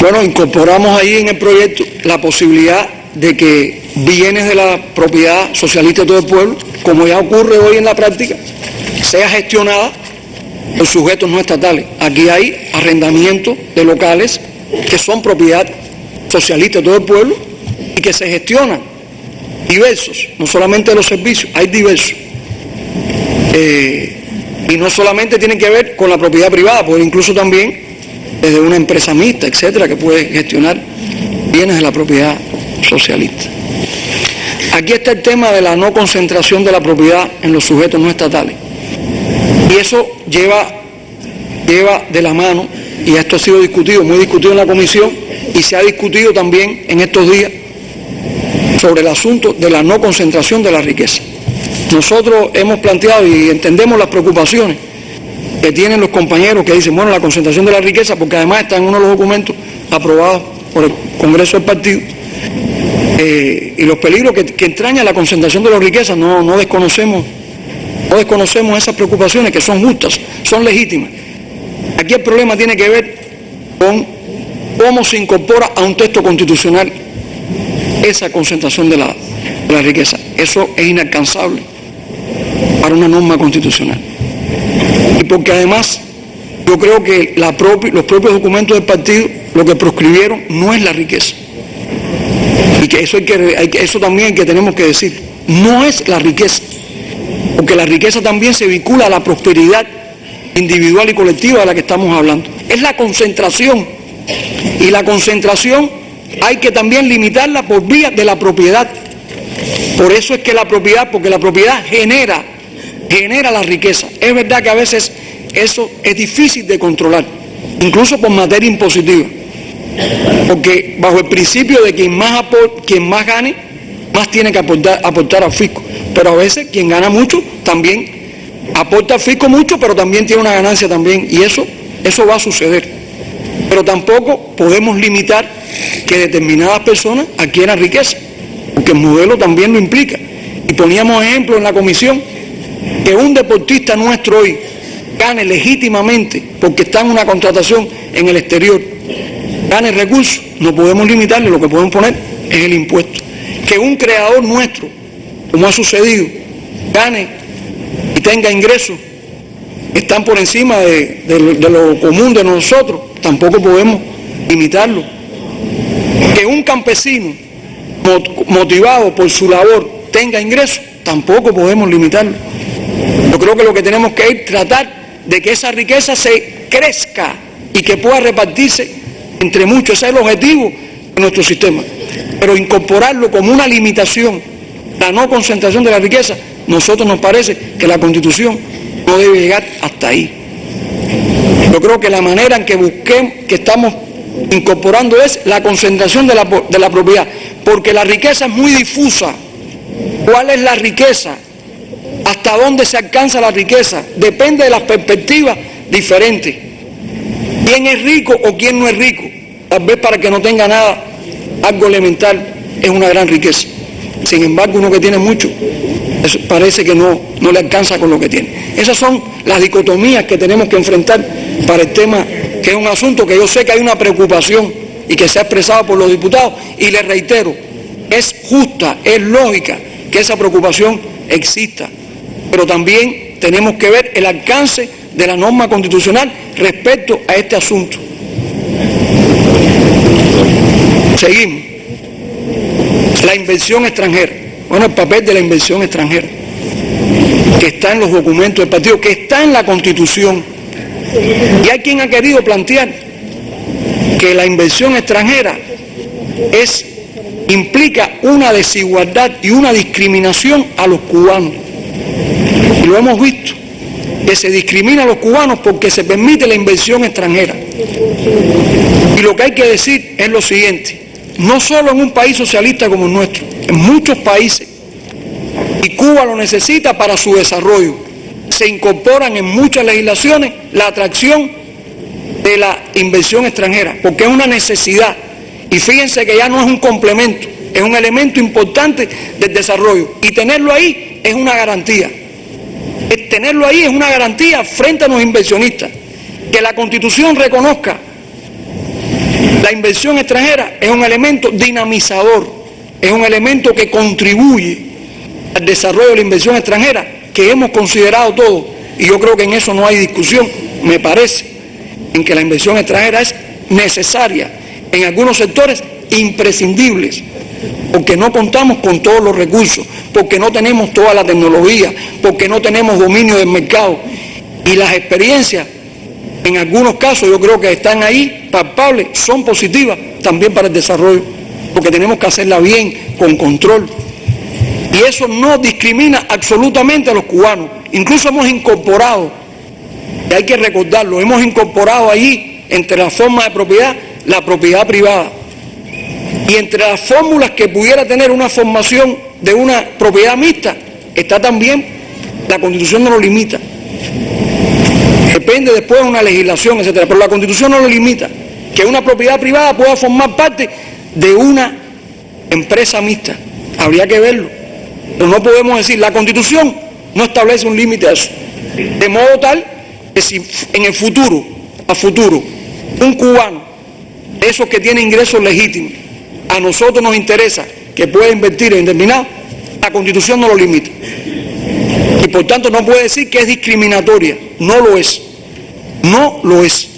Bueno, incorporamos ahí en el proyecto la posibilidad de que bienes de la propiedad socialista de todo el pueblo, como ya ocurre hoy en la práctica, sea gestionada por sujetos no estatales. Aquí hay arrendamientos de locales que son propiedad socialista de todo el pueblo y que se gestionan diversos, no solamente los servicios, hay diversos. Y no solamente tienen que ver con la propiedad privada, puede incluso también desde una empresa mixta, etcétera, que puede gestionar bienes de la propiedad socialista. Aquí está el tema de la no concentración de la propiedad en los sujetos no estatales. Y eso lleva de la mano, y esto ha sido discutido, muy discutido en la comisión, y se ha discutido también en estos días sobre el asunto de la no concentración de la riqueza. Nosotros hemos planteado y entendemos las preocupaciones que tienen los compañeros que dicen, bueno, la concentración de la riqueza, porque además está en uno de los documentos aprobados por el Congreso del Partido, y los peligros que entraña la concentración de la riqueza. No desconocemos esas preocupaciones, que son justas, son legítimas. Aquí el problema tiene que ver con cómo se incorpora a un texto constitucional esa concentración de la riqueza. Eso es inalcanzable para una norma constitucional. Y porque además yo creo que los propios documentos del partido lo que proscribieron no es la riqueza. Y que eso también que tenemos que decir, no es la riqueza, porque la riqueza también se vincula a la prosperidad individual y colectiva de la que estamos hablando. Es la concentración, y la concentración hay que también limitarla por vía de la propiedad. Por eso es que porque la propiedad genera la riqueza. Es verdad que a veces eso es difícil de controlar, incluso por materia impositiva, porque bajo el principio de quien más gane, más tiene que aportar al fisco. Pero a veces quien gana mucho también aporta al fisco mucho, pero también tiene una ganancia también, y eso va a suceder. Pero tampoco podemos limitar que determinadas personas adquieran riqueza, porque el modelo también lo implica. Y poníamos ejemplo en la comisión, que un deportista nuestro hoy gane legítimamente, porque está en una contratación en el exterior, gane recursos, no podemos limitarle, lo que podemos poner es el impuesto. Que un creador nuestro, como ha sucedido, gane y tenga ingresos que están por encima de lo común de nosotros, tampoco podemos limitarlo. Que un campesino motivado por su labor tenga ingresos, tampoco podemos limitarlo. Yo creo que lo que tenemos que es tratar de que esa riqueza se crezca y que pueda repartirse entre muchos. Ese es el objetivo de nuestro sistema. Pero incorporarlo como una limitación, la no concentración de la riqueza, nosotros nos parece que la Constitución no debe llegar hasta ahí. Yo creo que la manera en que estamos incorporando es la concentración de la propiedad, porque la riqueza es muy difusa. ¿Cuál es la riqueza? ¿Hasta dónde se alcanza la riqueza? Depende de las perspectivas diferentes. ¿Quién es rico o quién no es rico? Tal vez para que no tenga nada, algo elemental es una gran riqueza. Sin embargo, uno que tiene mucho, parece que no le alcanza con lo que tiene. Esas son las dicotomías que tenemos que enfrentar para el tema, que es un asunto que yo sé que hay una preocupación y que se ha expresado por los diputados, y les reitero, es justa, es lógica que esa preocupación exista, pero también tenemos que ver el alcance de la norma constitucional respecto a este asunto. Seguimos. La inversión extranjera. Bueno, el papel de la inversión extranjera, que está en los documentos del partido, que está en la Constitución. Y hay quien ha querido plantear que la inversión extranjera implica una desigualdad y una discriminación a los cubanos. Y lo hemos visto, que se discrimina a los cubanos porque se permite la inversión extranjera. Y lo que hay que decir es lo siguiente: no solo en un país socialista como el nuestro, en muchos países, y Cuba lo necesita para su desarrollo, se incorporan en muchas legislaciones la atracción de la inversión extranjera, porque es una necesidad. Y fíjense que ya no es un complemento, es un elemento importante del desarrollo. Y tenerlo ahí es una garantía. Tenerlo ahí es una garantía frente a los inversionistas. Que la Constitución reconozca la inversión extranjera es un elemento dinamizador, es un elemento que contribuye al desarrollo de la inversión extranjera, que hemos considerado todos, y yo creo que en eso no hay discusión, me parece, en que la inversión extranjera es necesaria, en algunos sectores imprescindibles, porque no contamos con todos los recursos, porque no tenemos toda la tecnología, porque no tenemos dominio del mercado, y las experiencias, en algunos casos yo creo que están ahí, palpables, son positivas también para el desarrollo, porque tenemos que hacerla bien, con control. Y eso no discrimina absolutamente a los cubanos. Incluso hemos incorporado, y hay que recordarlo, hemos incorporado ahí, entre las formas de propiedad, la propiedad privada. Y entre las fórmulas que pudiera tener una formación de una propiedad mixta, está también, la Constitución no lo limita. Depende después de una legislación, etcétera, pero la Constitución no lo limita. Que una propiedad privada pueda formar parte de una empresa mixta. Habría que verlo. Pero no podemos decir, la Constitución no establece un límite a eso. De modo tal que si en el futuro, un cubano, esos que tienen ingresos legítimos, a nosotros nos interesa que pueda invertir en determinado, la Constitución no lo limita. Y por tanto no puede decir que es discriminatoria. No lo es. No lo es.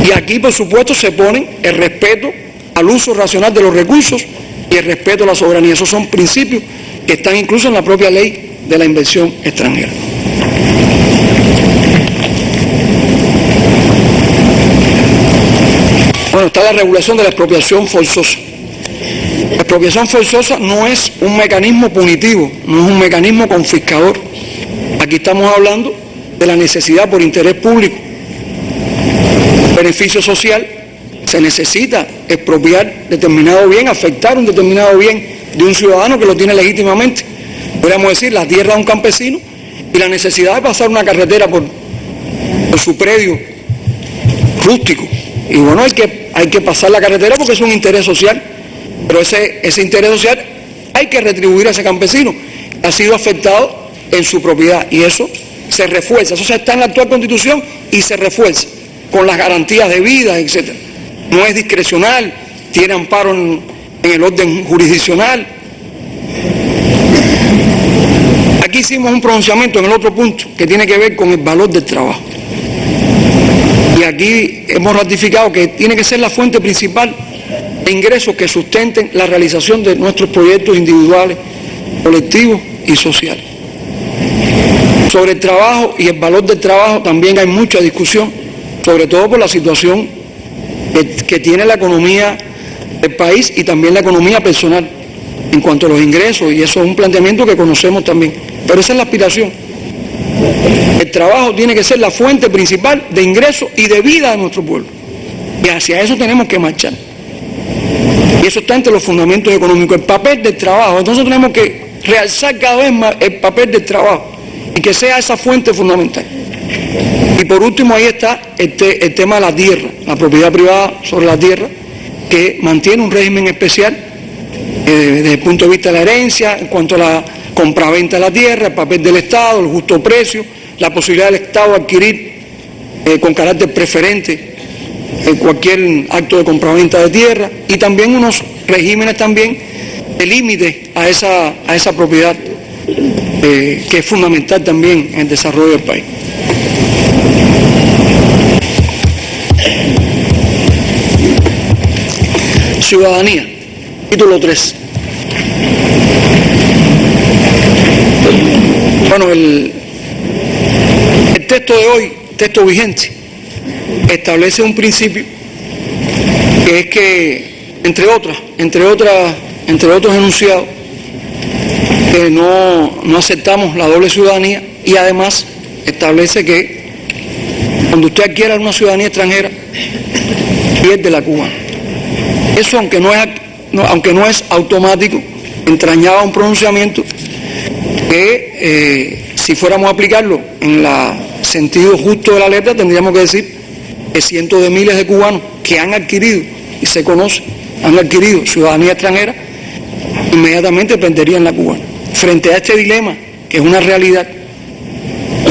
Y aquí, por supuesto, se pone el respeto al uso racional de los recursos y el respeto a la soberanía. Esos son principios que están incluso en la propia ley de la inversión extranjera. Bueno, está la regulación de la expropiación forzosa. La expropiación forzosa no es un mecanismo punitivo, no es un mecanismo confiscador. Aquí estamos hablando de la necesidad por interés público, beneficio social. Se necesita expropiar determinado bien, afectar un determinado bien de un ciudadano que lo tiene legítimamente. Podríamos decir, la tierra de un campesino y la necesidad de pasar una carretera por su predio rústico. Y bueno, hay que pasar la carretera porque es un interés social, pero ese interés social hay que retribuir a ese campesino que ha sido afectado en su propiedad, y eso se refuerza. Eso está en la actual Constitución y se refuerza con las garantías de vida, etc. No es discrecional, tiene amparo en el orden jurisdiccional. Aquí aquí hicimos un pronunciamiento en el otro punto que tiene que ver con el valor del trabajo. Y aquí hemos ratificado que tiene que ser la fuente principal de ingresos que sustenten la realización de nuestros proyectos individuales, colectivos y sociales. Sobre el trabajo y el valor del trabajo también hay mucha discusión, sobre todo por la situación que tiene la economía del país y también la economía personal en cuanto a los ingresos, y eso es un planteamiento que conocemos también. Pero esa es la aspiración. El trabajo tiene que ser la fuente principal de ingresos y de vida de nuestro pueblo. Y hacia eso tenemos que marchar. Y eso está entre los fundamentos económicos, el papel del trabajo. Entonces tenemos que realzar cada vez más el papel del trabajo y que sea esa fuente fundamental. Y por último ahí está el tema de la tierra, la propiedad privada sobre la tierra, que mantiene un régimen especial desde el punto de vista de la herencia, en cuanto a la compraventa de la tierra, el papel del Estado, el justo precio, la posibilidad del Estado de adquirir con carácter preferente cualquier acto de compraventa de tierra, y también unos regímenes también de límite a esa propiedad que es fundamental también en el desarrollo del país. Ciudadanía, título 3. Bueno, el texto de hoy, texto vigente, establece un principio que es que, entre otros enunciados, que no aceptamos la doble ciudadanía, y además establece que cuando usted adquiera una ciudadanía extranjera, pierde la cubana. Eso, aunque no es automático, entrañaba un pronunciamiento que si fuéramos a aplicarlo en el sentido justo de la letra, tendríamos que decir que cientos de miles de cubanos que han adquirido, y se conoce, han adquirido ciudadanía extranjera, inmediatamente perderían la cubana. Frente a este dilema, que es una realidad,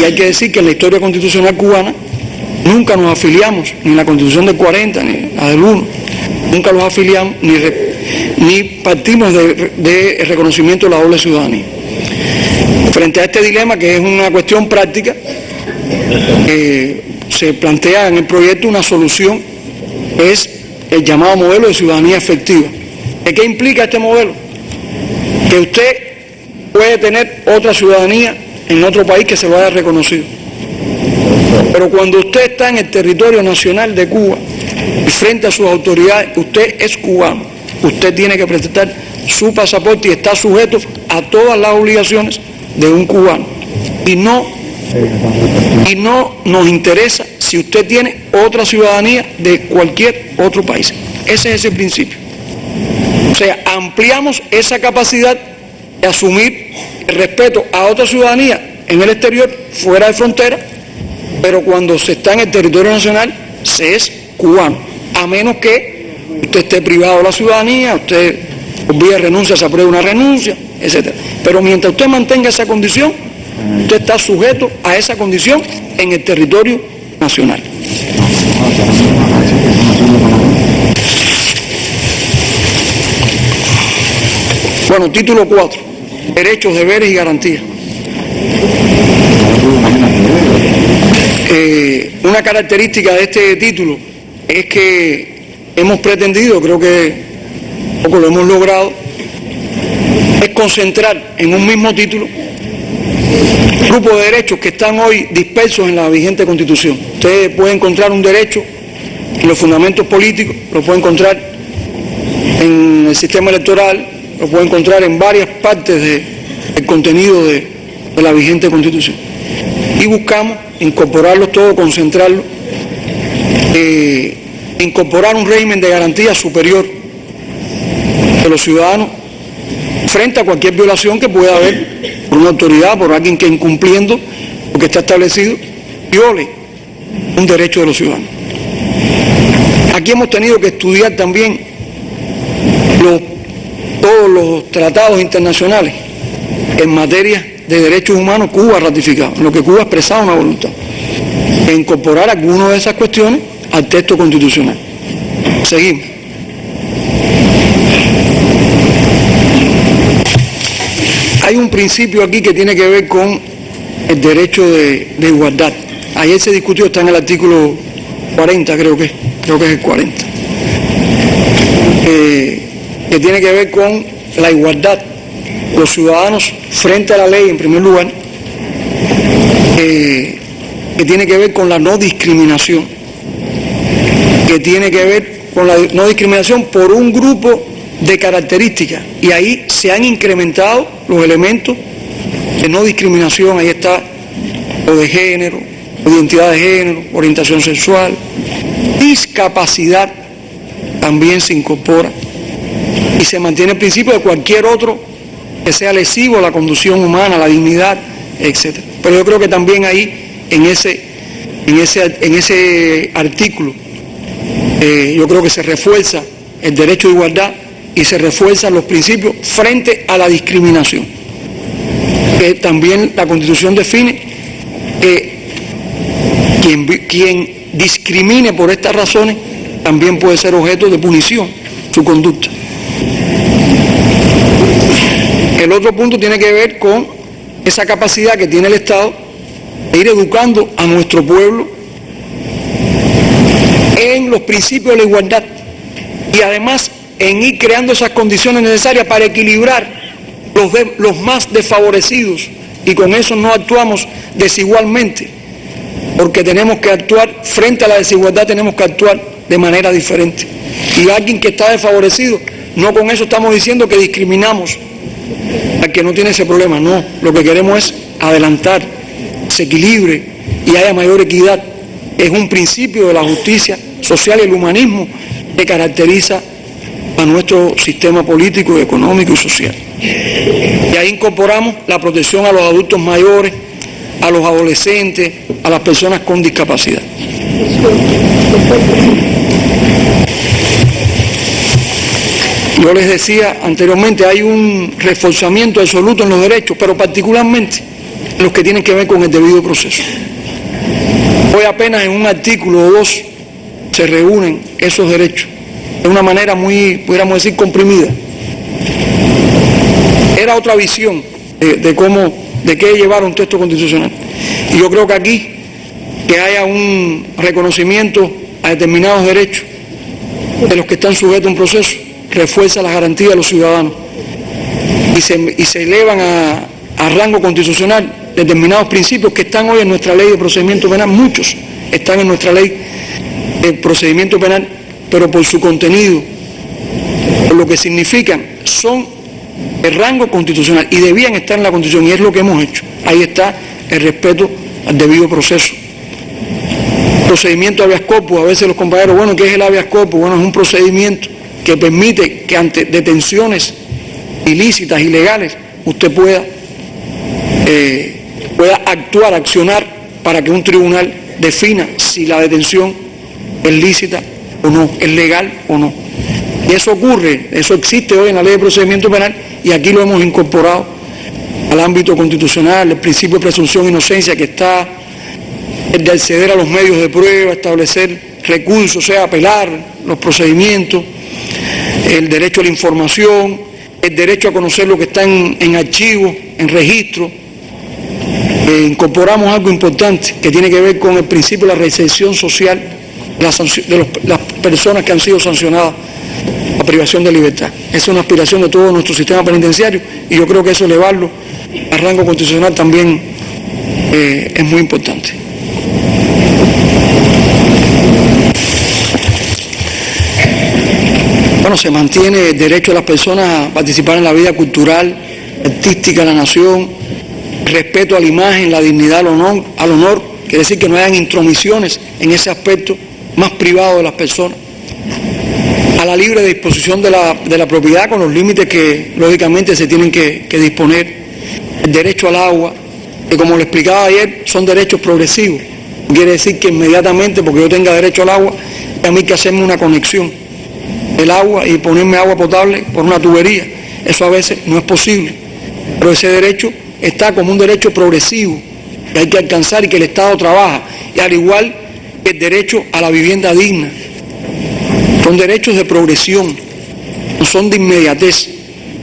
y hay que decir que en la historia constitucional cubana nunca nos afiliamos, ni en la Constitución del 40, ni la del 1, nunca los afiliamos, ni partimos de reconocimiento de la doble ciudadanía. Frente a este dilema, que es una cuestión práctica, se plantea en el proyecto una solución, es el llamado modelo de ciudadanía efectiva. ¿Qué implica este modelo? Que usted puede tener otra ciudadanía en otro país que se lo haya reconocido, pero cuando usted está en el territorio nacional de Cuba y frente a sus autoridades, usted es cubano, usted tiene que presentar su pasaporte y está sujeto a todas las obligaciones de un cubano, y no nos interesa si usted tiene otra ciudadanía de cualquier otro país. Ese es el principio. O sea, ampliamos esa capacidad de asumir el respeto a otra ciudadanía en el exterior, fuera de frontera, pero cuando se está en el territorio nacional se es cubano, a menos que usted esté privado de la ciudadanía, usted por vía de renuncia se apruebe una renuncia, etc. Pero mientras usted mantenga esa condición, usted está sujeto a esa condición en el territorio nacional. Bueno, título 4, derechos, deberes y garantías. Una característica de este título es que hemos pretendido, creo que poco lo hemos logrado, es concentrar en un mismo título grupo de derechos que están hoy dispersos en la vigente Constitución. Usted puede encontrar un derecho en los fundamentos políticos, lo puede encontrar en el sistema electoral, lo puede encontrar en varias partes del contenido de la vigente Constitución. Y buscamos incorporarlos todos, concentrarlos, incorporar un régimen de garantía superior de los ciudadanos frente a cualquier violación que pueda haber por una autoridad, por alguien que, incumpliendo lo que está establecido, viole un derecho de los ciudadanos. Aquí hemos tenido que estudiar también todos los tratados internacionales en materia de derechos humanos. Cuba ha ratificado, en lo que Cuba ha expresado una voluntad de incorporar algunas de esas cuestiones al texto constitucional. Seguimos. Hay un principio aquí que tiene que ver con el derecho de igualdad. Ayer se discutió, está en el artículo 40, creo que es el 40, que tiene que ver con la igualdad de los ciudadanos frente a la ley, en primer lugar, que tiene que ver con la no discriminación, que tiene que ver con la no discriminación por un grupo de características, y ahí se han incrementado los elementos de no discriminación. Ahí está lo de género, identidad de género, orientación sexual, discapacidad también se incorpora, y se mantiene el principio de cualquier otro que sea lesivo a la conducción humana, la dignidad, etc. Pero yo creo que también ahí, en ese artículo, yo creo que se refuerza el derecho de igualdad y se refuerzan los principios frente a la discriminación. Que también la Constitución define que quien discrimine por estas razones también puede ser objeto de punición, su conducta. El otro punto tiene que ver con esa capacidad que tiene el Estado de ir educando a nuestro pueblo en los principios de la igualdad y además en ir creando esas condiciones necesarias para equilibrar los más desfavorecidos, y con eso no actuamos desigualmente, porque tenemos que actuar frente a la desigualdad, tenemos que actuar de manera diferente. Y alguien que está desfavorecido, no con eso estamos diciendo que discriminamos al que no tiene ese problema, no, lo que queremos es adelantar, se equilibre y haya mayor equidad. Es un principio de la justicia social y el humanismo que caracteriza a nuestro sistema político, económico y social. Y ahí incorporamos la protección a los adultos mayores, a los adolescentes, a las personas con discapacidad. Yo les decía anteriormente, hay un reforzamiento absoluto en los derechos, pero particularmente en los que tienen que ver con el debido proceso. Hoy apenas en un artículo o dos se reúnen esos derechos de una manera muy, pudiéramos decir, comprimida. Era otra visión de qué llevar un texto constitucional. Y yo creo que aquí, que haya un reconocimiento a determinados derechos de los que están sujetos a un proceso, refuerza las garantías de los ciudadanos y se elevan a rango constitucional determinados principios que están hoy en nuestra ley de procedimiento penal. Muchos están en nuestra ley de procedimiento penal, pero por su contenido, por lo que significan, son el rango constitucional y debían estar en la Constitución, y es lo que hemos hecho. Ahí está el respeto al debido proceso. Procedimiento habeas corpus, a veces los compañeros, bueno, ¿qué es el habeas corpus? Bueno, es un procedimiento que permite que ante detenciones ilícitas, ilegales, usted pueda actuar, accionar para que un tribunal defina si la detención es lícita o no, es legal o no. Y eso ocurre, eso existe hoy en la Ley de Procedimiento Penal, y aquí lo hemos incorporado al ámbito constitucional, el principio de presunción de inocencia, que está el de acceder a los medios de prueba, establecer recursos, o sea, apelar los procedimientos, el derecho a la información, el derecho a conocer lo que está en archivo, en registro. Incorporamos algo importante que tiene que ver con el principio de la reinserción social de las personas que han sido sancionadas a privación de libertad. Esa es una aspiración de todo nuestro sistema penitenciario, y yo creo que eso, elevarlo a rango constitucional, también es muy importante. Bueno, se mantiene el derecho de las personas a participar en la vida cultural, artística de la nación, respeto a la imagen, la dignidad, al honor, quiere decir que no hayan intromisiones en ese aspecto más privado de las personas, a la libre disposición de la propiedad con los límites que lógicamente se tienen que disponer, el derecho al agua, que como le explicaba ayer, son derechos progresivos. Quiere decir que inmediatamente, porque yo tenga derecho al agua, a mí hay que hacerme una conexión del agua y ponerme agua potable por una tubería. Eso a veces no es posible, pero ese derecho está como un derecho progresivo que hay que alcanzar y que el Estado trabaja, y al igual que el derecho a la vivienda digna. Son derechos de progresión, no son de inmediatez.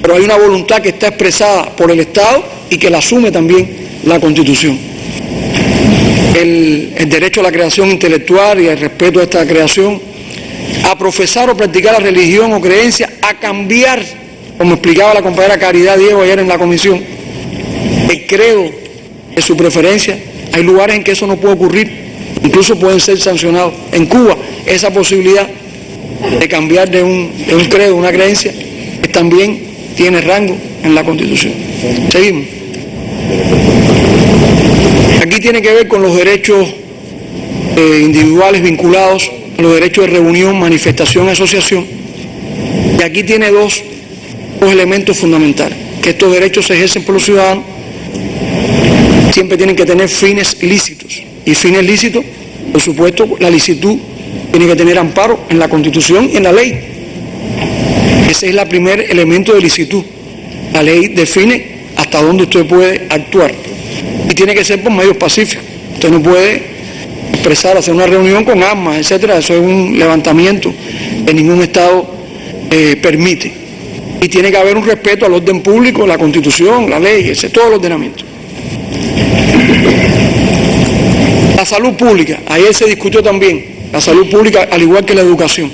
pero hay una voluntad que está expresada por el Estado y que la asume también la Constitución. El derecho a la creación intelectual y el respeto a esta creación, a profesar o practicar la religión o creencia, a cambiar, como explicaba la compañera Caridad Diego ayer en la comisión, el credo de su preferencia. Hay lugares en que eso no puede ocurrir, incluso pueden ser sancionados. En Cuba, esa posibilidad de cambiar de un credo, una creencia, también tiene rango en la Constitución. Seguimos. Aquí tiene que ver con los derechos individuales vinculados a los derechos de reunión, manifestación, asociación. Y aquí tiene dos elementos fundamentales: que estos derechos se ejercen por los ciudadanos, siempre tienen que tener fines lícitos. Y fines lícitos, por supuesto, la licitud tiene que tener amparo en la Constitución y en la ley. Ese es el primer elemento de licitud. La ley define hasta dónde usted puede actuar. Y tiene que ser por medios pacíficos. Usted no puede expresar, hacer una reunión con armas, etcétera. Eso es un levantamiento que ningún Estado permite. Y tiene que haber un respeto al orden público, la Constitución, la ley, todo el ordenamiento. La salud pública, ayer se discutió también, la salud pública al igual que la educación.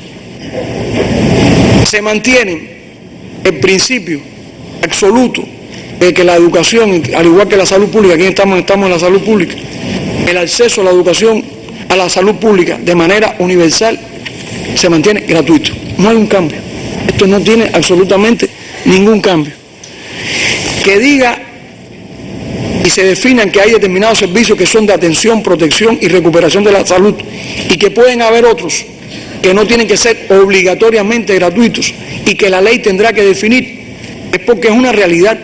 Se mantiene el principio absoluto de que la educación, al igual que la salud pública, aquí estamos en la salud pública, el acceso a la educación, a la salud pública de manera universal, se mantiene gratuito. No hay un cambio. Esto no tiene absolutamente ningún cambio. Que diga y se definan que hay determinados servicios que son de atención, protección y recuperación de la salud, y que pueden haber otros que no tienen que ser obligatoriamente gratuitos y que la ley tendrá que definir, es porque es una realidad.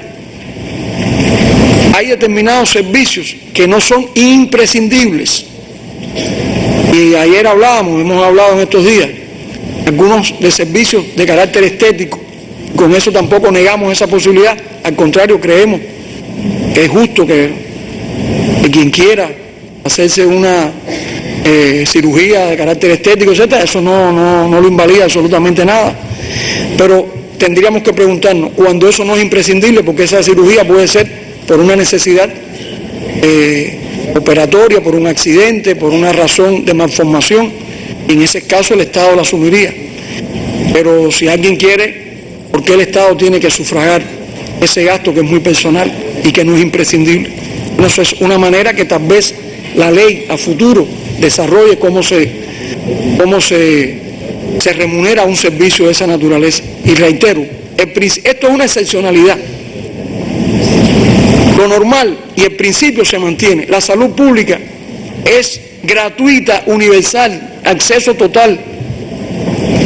Hay determinados servicios que no son imprescindibles. Y ayer hemos hablado en estos días, algunos de servicios de carácter estético. Con eso tampoco negamos esa posibilidad, al contrario, creemos que es justo que quien quiera hacerse una cirugía de carácter estético, etcétera, eso no lo invalida absolutamente nada. Pero tendríamos que preguntarnos, cuando eso no es imprescindible, porque esa cirugía puede ser por una necesidad operatoria, por un accidente, por una razón de malformación, y en ese caso el Estado la asumiría. Pero si alguien quiere, ¿por qué el Estado tiene que sufragar ese gasto que es muy personal y que no es imprescindible? Eso es una manera que tal vez la ley a futuro desarrolle cómo se remunera un servicio de esa naturaleza. Y reitero, esto es una excepcionalidad. Lo normal y el principio se mantiene. La salud pública es gratuita, universal, acceso total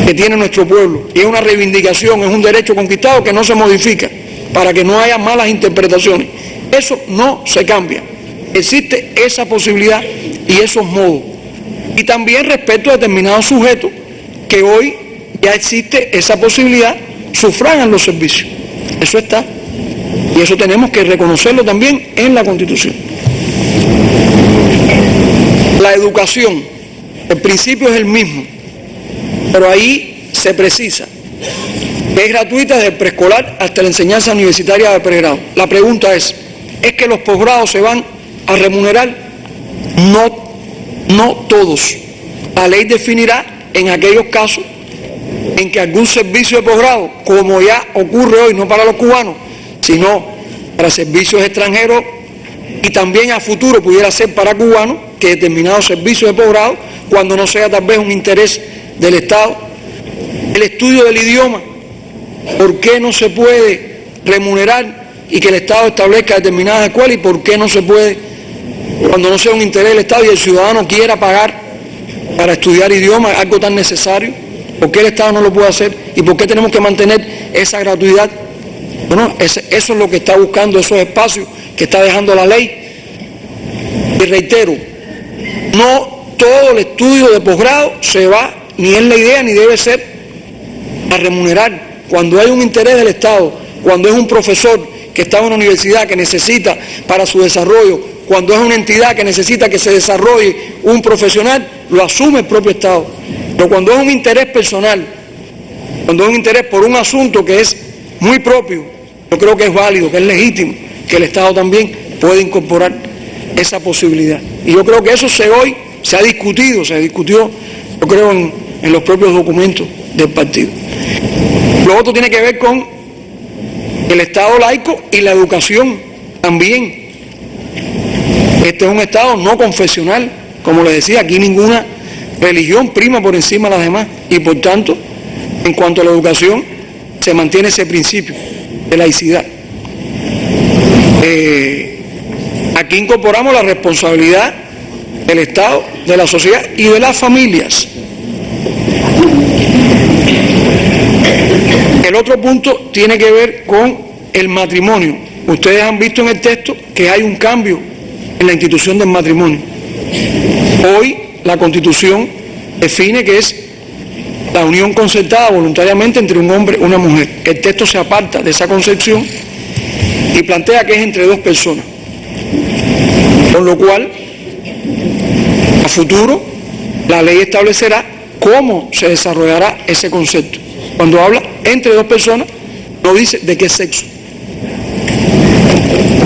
que tiene nuestro pueblo. Y es una reivindicación, es un derecho conquistado que no se modifica para que no haya malas interpretaciones. Eso no se cambia. Existe esa posibilidad y esos modos. Y también respecto a determinados sujetos que hoy ya existe esa posibilidad, sufragan los servicios. Eso está. Y eso tenemos que reconocerlo también en la Constitución. La educación, el principio es el mismo, pero ahí se precisa que es gratuita desde el preescolar hasta la enseñanza universitaria de pregrado. La pregunta ¿es que los posgrados se van a remunerar? No todos. La ley definirá en aquellos casos en que algún servicio de posgrado, como ya ocurre hoy, no para los cubanos, sino para servicios extranjeros, y también a futuro pudiera ser para cubanos, que determinados servicios de posgrado, cuando no sea tal vez un interés del Estado. El estudio del idioma, ¿por qué no se puede remunerar y que el Estado establezca determinadas escuelas? ¿Y por qué no se puede, cuando no sea un interés del Estado y el ciudadano quiera pagar para estudiar idioma, algo tan necesario? ¿Por qué el Estado no lo puede hacer? ¿Y por qué tenemos que mantener esa gratuidad? Bueno, eso es lo que está buscando, esos espacios que está dejando la ley. Y reitero, no todo el estudio de posgrado se va, ni es la idea, ni debe ser, a remunerar. Cuando hay un interés del Estado, cuando es un profesor que está en una universidad que necesita para su desarrollo, cuando es una entidad que necesita que se desarrolle un profesional, lo asume el propio Estado. Pero cuando es un interés personal, cuando es un interés por un asunto que es muy propio, yo creo que es válido, que es legítimo, que el Estado también puede incorporar esa posibilidad. Y yo creo que eso hoy se discutió, yo creo, en los propios documentos del partido. Lo otro tiene que ver con el Estado laico y la educación también. Este es un Estado no confesional, como les decía, aquí ninguna religión prima por encima de las demás, y por tanto, en cuanto a la educación, se mantiene ese principio de laicidad. Aquí incorporamos la responsabilidad del Estado, de la sociedad y de las familias. El otro punto tiene que ver con el matrimonio. Ustedes han visto en el texto que hay un cambio en la institución del matrimonio. Hoy la Constitución define que es la unión concertada voluntariamente entre un hombre y una mujer. El texto se aparta de esa concepción y plantea que es entre dos personas. Con lo cual, a futuro, la ley establecerá cómo se desarrollará ese concepto. Cuando habla entre dos personas, no dice de qué sexo.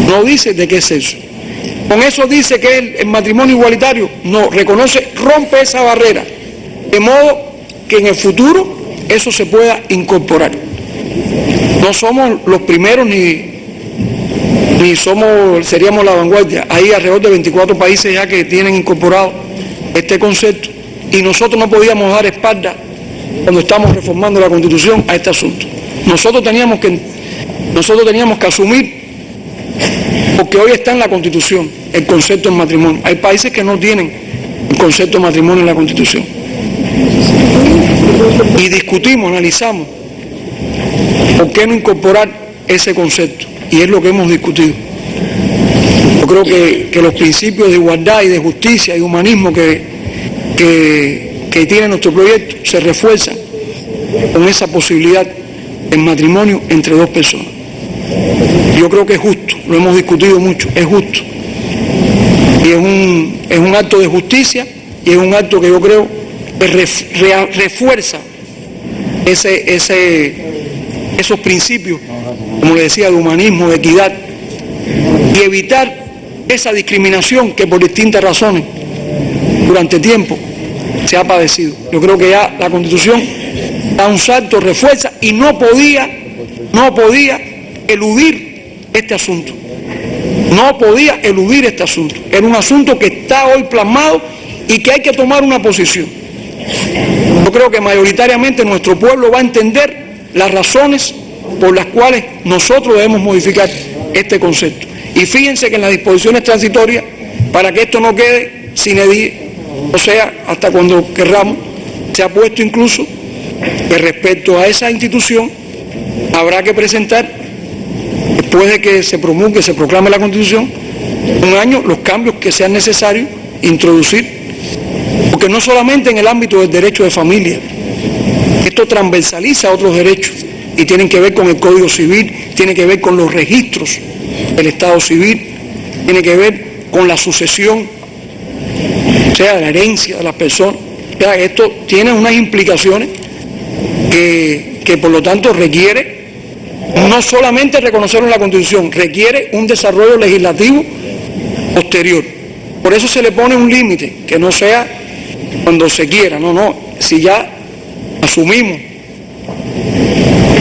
No dice de qué sexo. Con eso dice que el matrimonio igualitario no reconoce, rompe esa barrera, de modo que en el futuro eso se pueda incorporar. No somos los primeros ni seríamos la vanguardia. Hay alrededor de 24 países ya que tienen incorporado este concepto y nosotros no podíamos dar espalda cuando estamos reformando la Constitución a este asunto. Nosotros teníamos que asumir, porque hoy está en la Constitución el concepto de matrimonio. Hay países que no tienen el concepto de matrimonio en la Constitución. Y discutimos, analizamos por qué no incorporar ese concepto. Y es lo que hemos discutido. Yo creo que los principios de igualdad y de justicia y humanismo que tiene nuestro proyecto se refuerzan con esa posibilidad del matrimonio entre dos personas. Yo creo que es justo, lo hemos discutido mucho, es justo. Y es un acto de justicia y es un acto que yo creo que refuerza esos principios, como le decía, de humanismo, de equidad, y evitar esa discriminación que por distintas razones durante tiempo se ha padecido. Yo creo que ya la Constitución da un salto, refuerza, y no podía eludir este asunto. No podía eludir este asunto. Era un asunto que está hoy plasmado y que hay que tomar una posición. Yo creo que mayoritariamente nuestro pueblo va a entender las razones por las cuales nosotros debemos modificar este concepto. Y fíjense que en las disposiciones transitorias, para que esto no quede sin edil, o sea, hasta cuando querramos, se ha puesto incluso que respecto a esa institución habrá que presentar, después de que se promulgue, se proclame la Constitución, un año los cambios que sean necesarios introducir, porque no solamente en el ámbito del derecho de familia, esto transversaliza otros derechos y tienen que ver con el Código Civil, tiene que ver con los registros del Estado Civil, tiene que ver con la sucesión, o sea, la herencia de las personas. O sea, esto tiene unas implicaciones que por lo tanto requiere no solamente reconocerlo en la Constitución, requiere un desarrollo legislativo posterior. Por eso se le pone un límite, que no sea cuando se quiera, no, si ya asumimos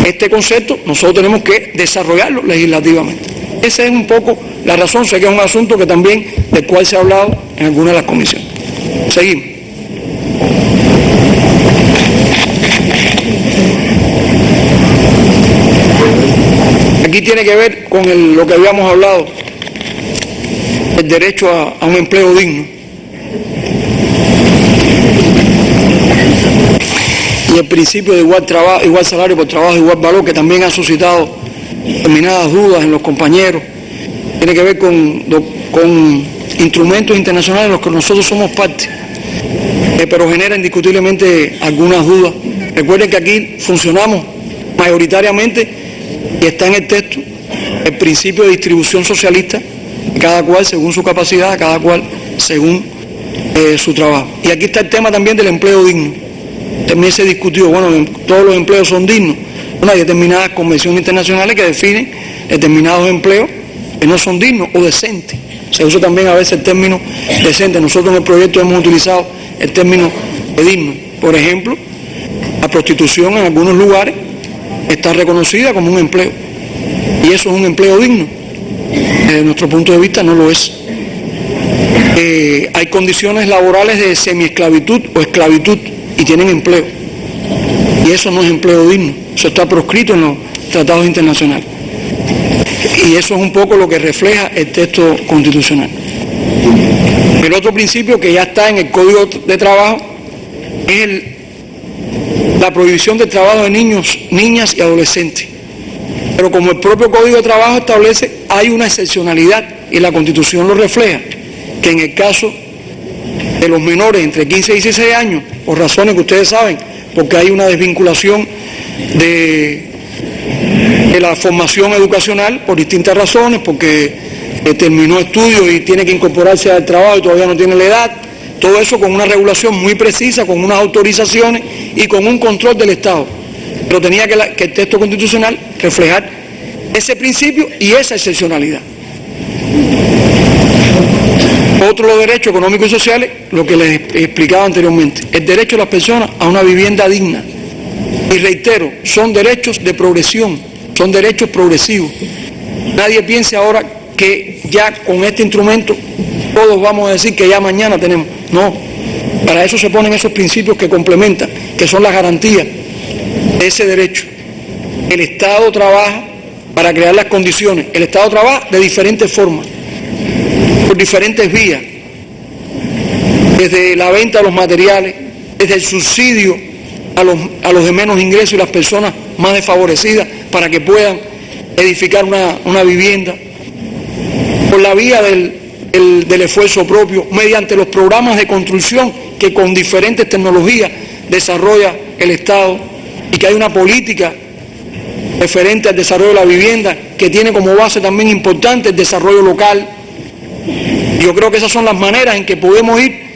este concepto, nosotros tenemos que desarrollarlo legislativamente. Esa es un poco la razón, sé que es un asunto que también, del cual se ha hablado en algunas de las comisiones. Seguimos. Aquí tiene que ver con lo que habíamos hablado, el derecho a un empleo digno. Y el principio de igual salario por trabajo, igual valor, que también ha suscitado determinadas dudas en los compañeros. Tiene que ver con instrumentos internacionales en los que nosotros somos parte, pero genera indiscutiblemente algunas dudas. Recuerden que aquí funcionamos mayoritariamente, y está en el texto, el principio de distribución socialista, cada cual según su capacidad, cada cual según su trabajo. Y aquí está el tema también del empleo digno. También se discutió, bueno, todos los empleos son dignos. Hay determinadas convenciones internacionales que definen determinados empleos que no son dignos o decentes. Se usa también a veces el término decente. Nosotros en el proyecto hemos utilizado el término de digno. Por ejemplo, la prostitución en algunos lugares está reconocida como un empleo. Y eso es un empleo digno. Desde nuestro punto de vista no lo es. Hay condiciones laborales de semiesclavitud o esclavitud y tienen empleo. Y eso no es empleo digno. Eso está proscrito en los tratados internacionales. Y eso es un poco lo que refleja el texto constitucional. El otro principio que ya está en el Código de Trabajo es la prohibición del trabajo de niños, niñas y adolescentes. Pero como el propio Código de Trabajo establece, hay una excepcionalidad y la Constitución lo refleja, que en el caso de los menores entre 15 y 16 años, por razones que ustedes saben, porque hay una desvinculación de la formación educacional por distintas razones, porque terminó estudios y tiene que incorporarse al trabajo y todavía no tiene la edad, todo eso con una regulación muy precisa, con unas autorizaciones y con un control del Estado. Pero tenía que el texto constitucional reflejar ese principio y esa excepcionalidad. Otro de los derechos económicos y sociales, lo que les explicaba anteriormente, el derecho de las personas a una vivienda digna. Y reitero, son derechos de progresión, son derechos progresivos. Nadie piense ahora que ya con este instrumento todos vamos a decir que ya mañana tenemos. No, para eso se ponen esos principios que complementan, que son las garantías de ese derecho. El Estado trabaja para crear las condiciones. El Estado trabaja de diferentes formas, por diferentes vías, desde la venta de los materiales, desde el subsidio a los de menos ingresos y las personas más desfavorecidas para que puedan edificar una vivienda, por la vía del esfuerzo propio, mediante los programas de construcción que con diferentes tecnologías desarrolla el Estado, y que hay una política referente al desarrollo de la vivienda que tiene como base también importante el desarrollo local. Yo creo que esas son las maneras en que podemos ir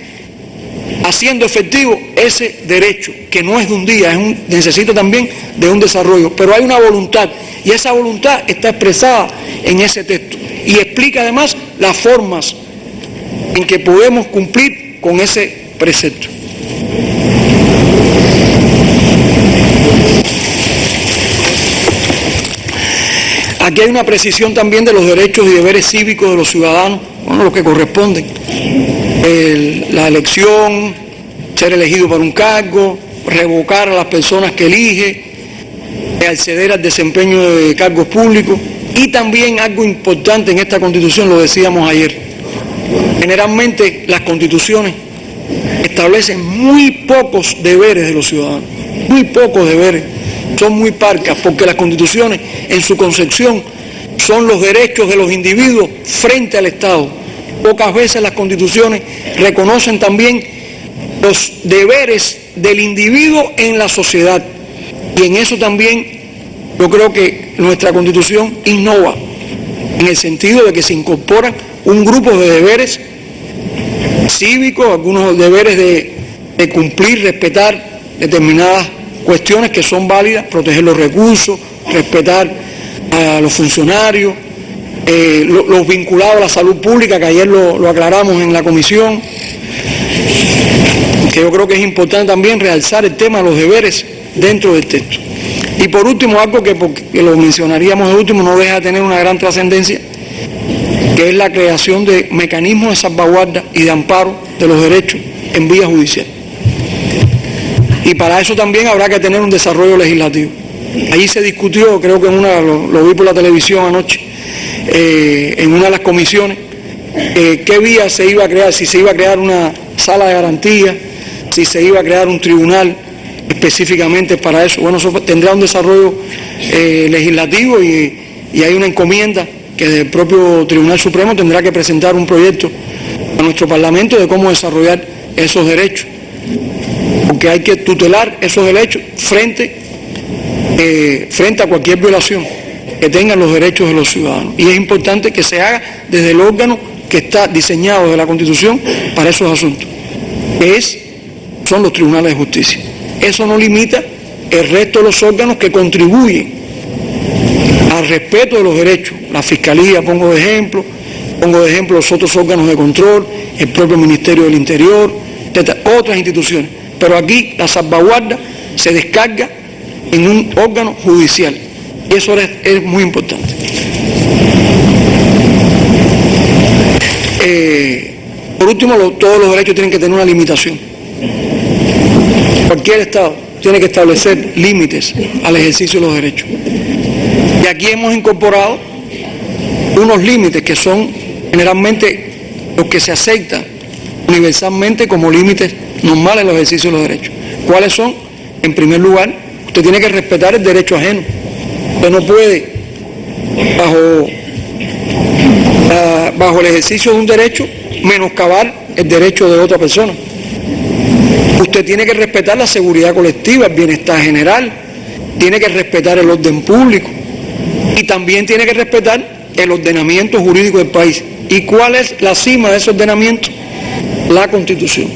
haciendo efectivo ese derecho, que no es de un día, necesita también de un desarrollo, pero hay una voluntad, y esa voluntad está expresada en ese texto, y explica además las formas en que podemos cumplir con ese precepto. Aquí hay una precisión también de los derechos y deberes cívicos de los ciudadanos, bueno, los que corresponden. La elección, ser elegido para un cargo, revocar a las personas que elige, acceder al desempeño de cargos públicos, y también algo importante en esta Constitución, lo decíamos ayer, generalmente las constituciones establecen muy pocos deberes de los ciudadanos, muy pocos deberes, son muy parcas, porque las constituciones en su concepción son los derechos de los individuos frente al Estado. Pocas veces las constituciones reconocen también los deberes del individuo en la sociedad, y en eso también yo creo que nuestra Constitución innova, en el sentido de que se incorporan un grupo de deberes cívicos, algunos deberes de cumplir, respetar determinadas cuestiones que son válidas, proteger los recursos, respetar a los funcionarios, los vinculados a la salud pública, que ayer lo aclaramos en la comisión, que yo creo que es importante también realzar el tema de los deberes dentro del texto. Y por último, algo que lo mencionaríamos de último, no deja de tener una gran trascendencia, que es la creación de mecanismos de salvaguarda y de amparo de los derechos en vía judicial. Y para eso también habrá que tener un desarrollo legislativo. Allí se discutió, creo que lo vi por la televisión anoche, en una de las comisiones, qué vía se iba a crear, si se iba a crear una sala de garantía, si se iba a crear un tribunal específicamente para eso. Bueno, eso tendrá un desarrollo legislativo, y hay una encomienda que del propio Tribunal Supremo tendrá que presentar un proyecto a nuestro Parlamento de cómo desarrollar esos derechos, porque hay que tutelar esos derechos frente a cualquier violación que tengan los derechos de los ciudadanos, y es importante que se haga desde el órgano que está diseñado de la Constitución para esos asuntos, que son los tribunales de justicia. Eso no limita el resto de los órganos que contribuyen al respeto de los derechos. La Fiscalía, pongo de ejemplo los otros órganos de control, el propio Ministerio del Interior, otras instituciones. Pero aquí la salvaguarda se descarga en un órgano judicial. Y eso es muy importante. Por último, todos los derechos tienen que tener una limitación. Cualquier Estado tiene que establecer límites al ejercicio de los derechos. Y aquí hemos incorporado unos límites que son generalmente los que se aceptan universalmente como límites normales en los ejercicios de los derechos. ¿Cuáles son? En primer lugar, usted tiene que respetar el derecho ajeno. Usted no puede, bajo el ejercicio de un derecho, menoscabar el derecho de otra persona. Usted tiene que respetar la seguridad colectiva, el bienestar general, tiene que respetar el orden público y también tiene que respetar el ordenamiento jurídico del país. ¿Y cuál es la cima de ese ordenamiento? La Constitución.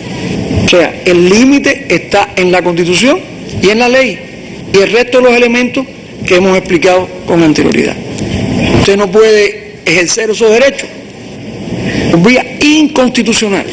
O sea, el límite está en la Constitución y en la ley y el resto de los elementos que hemos explicado con anterioridad. Usted no puede ejercer esos derechos por vía inconstitucional.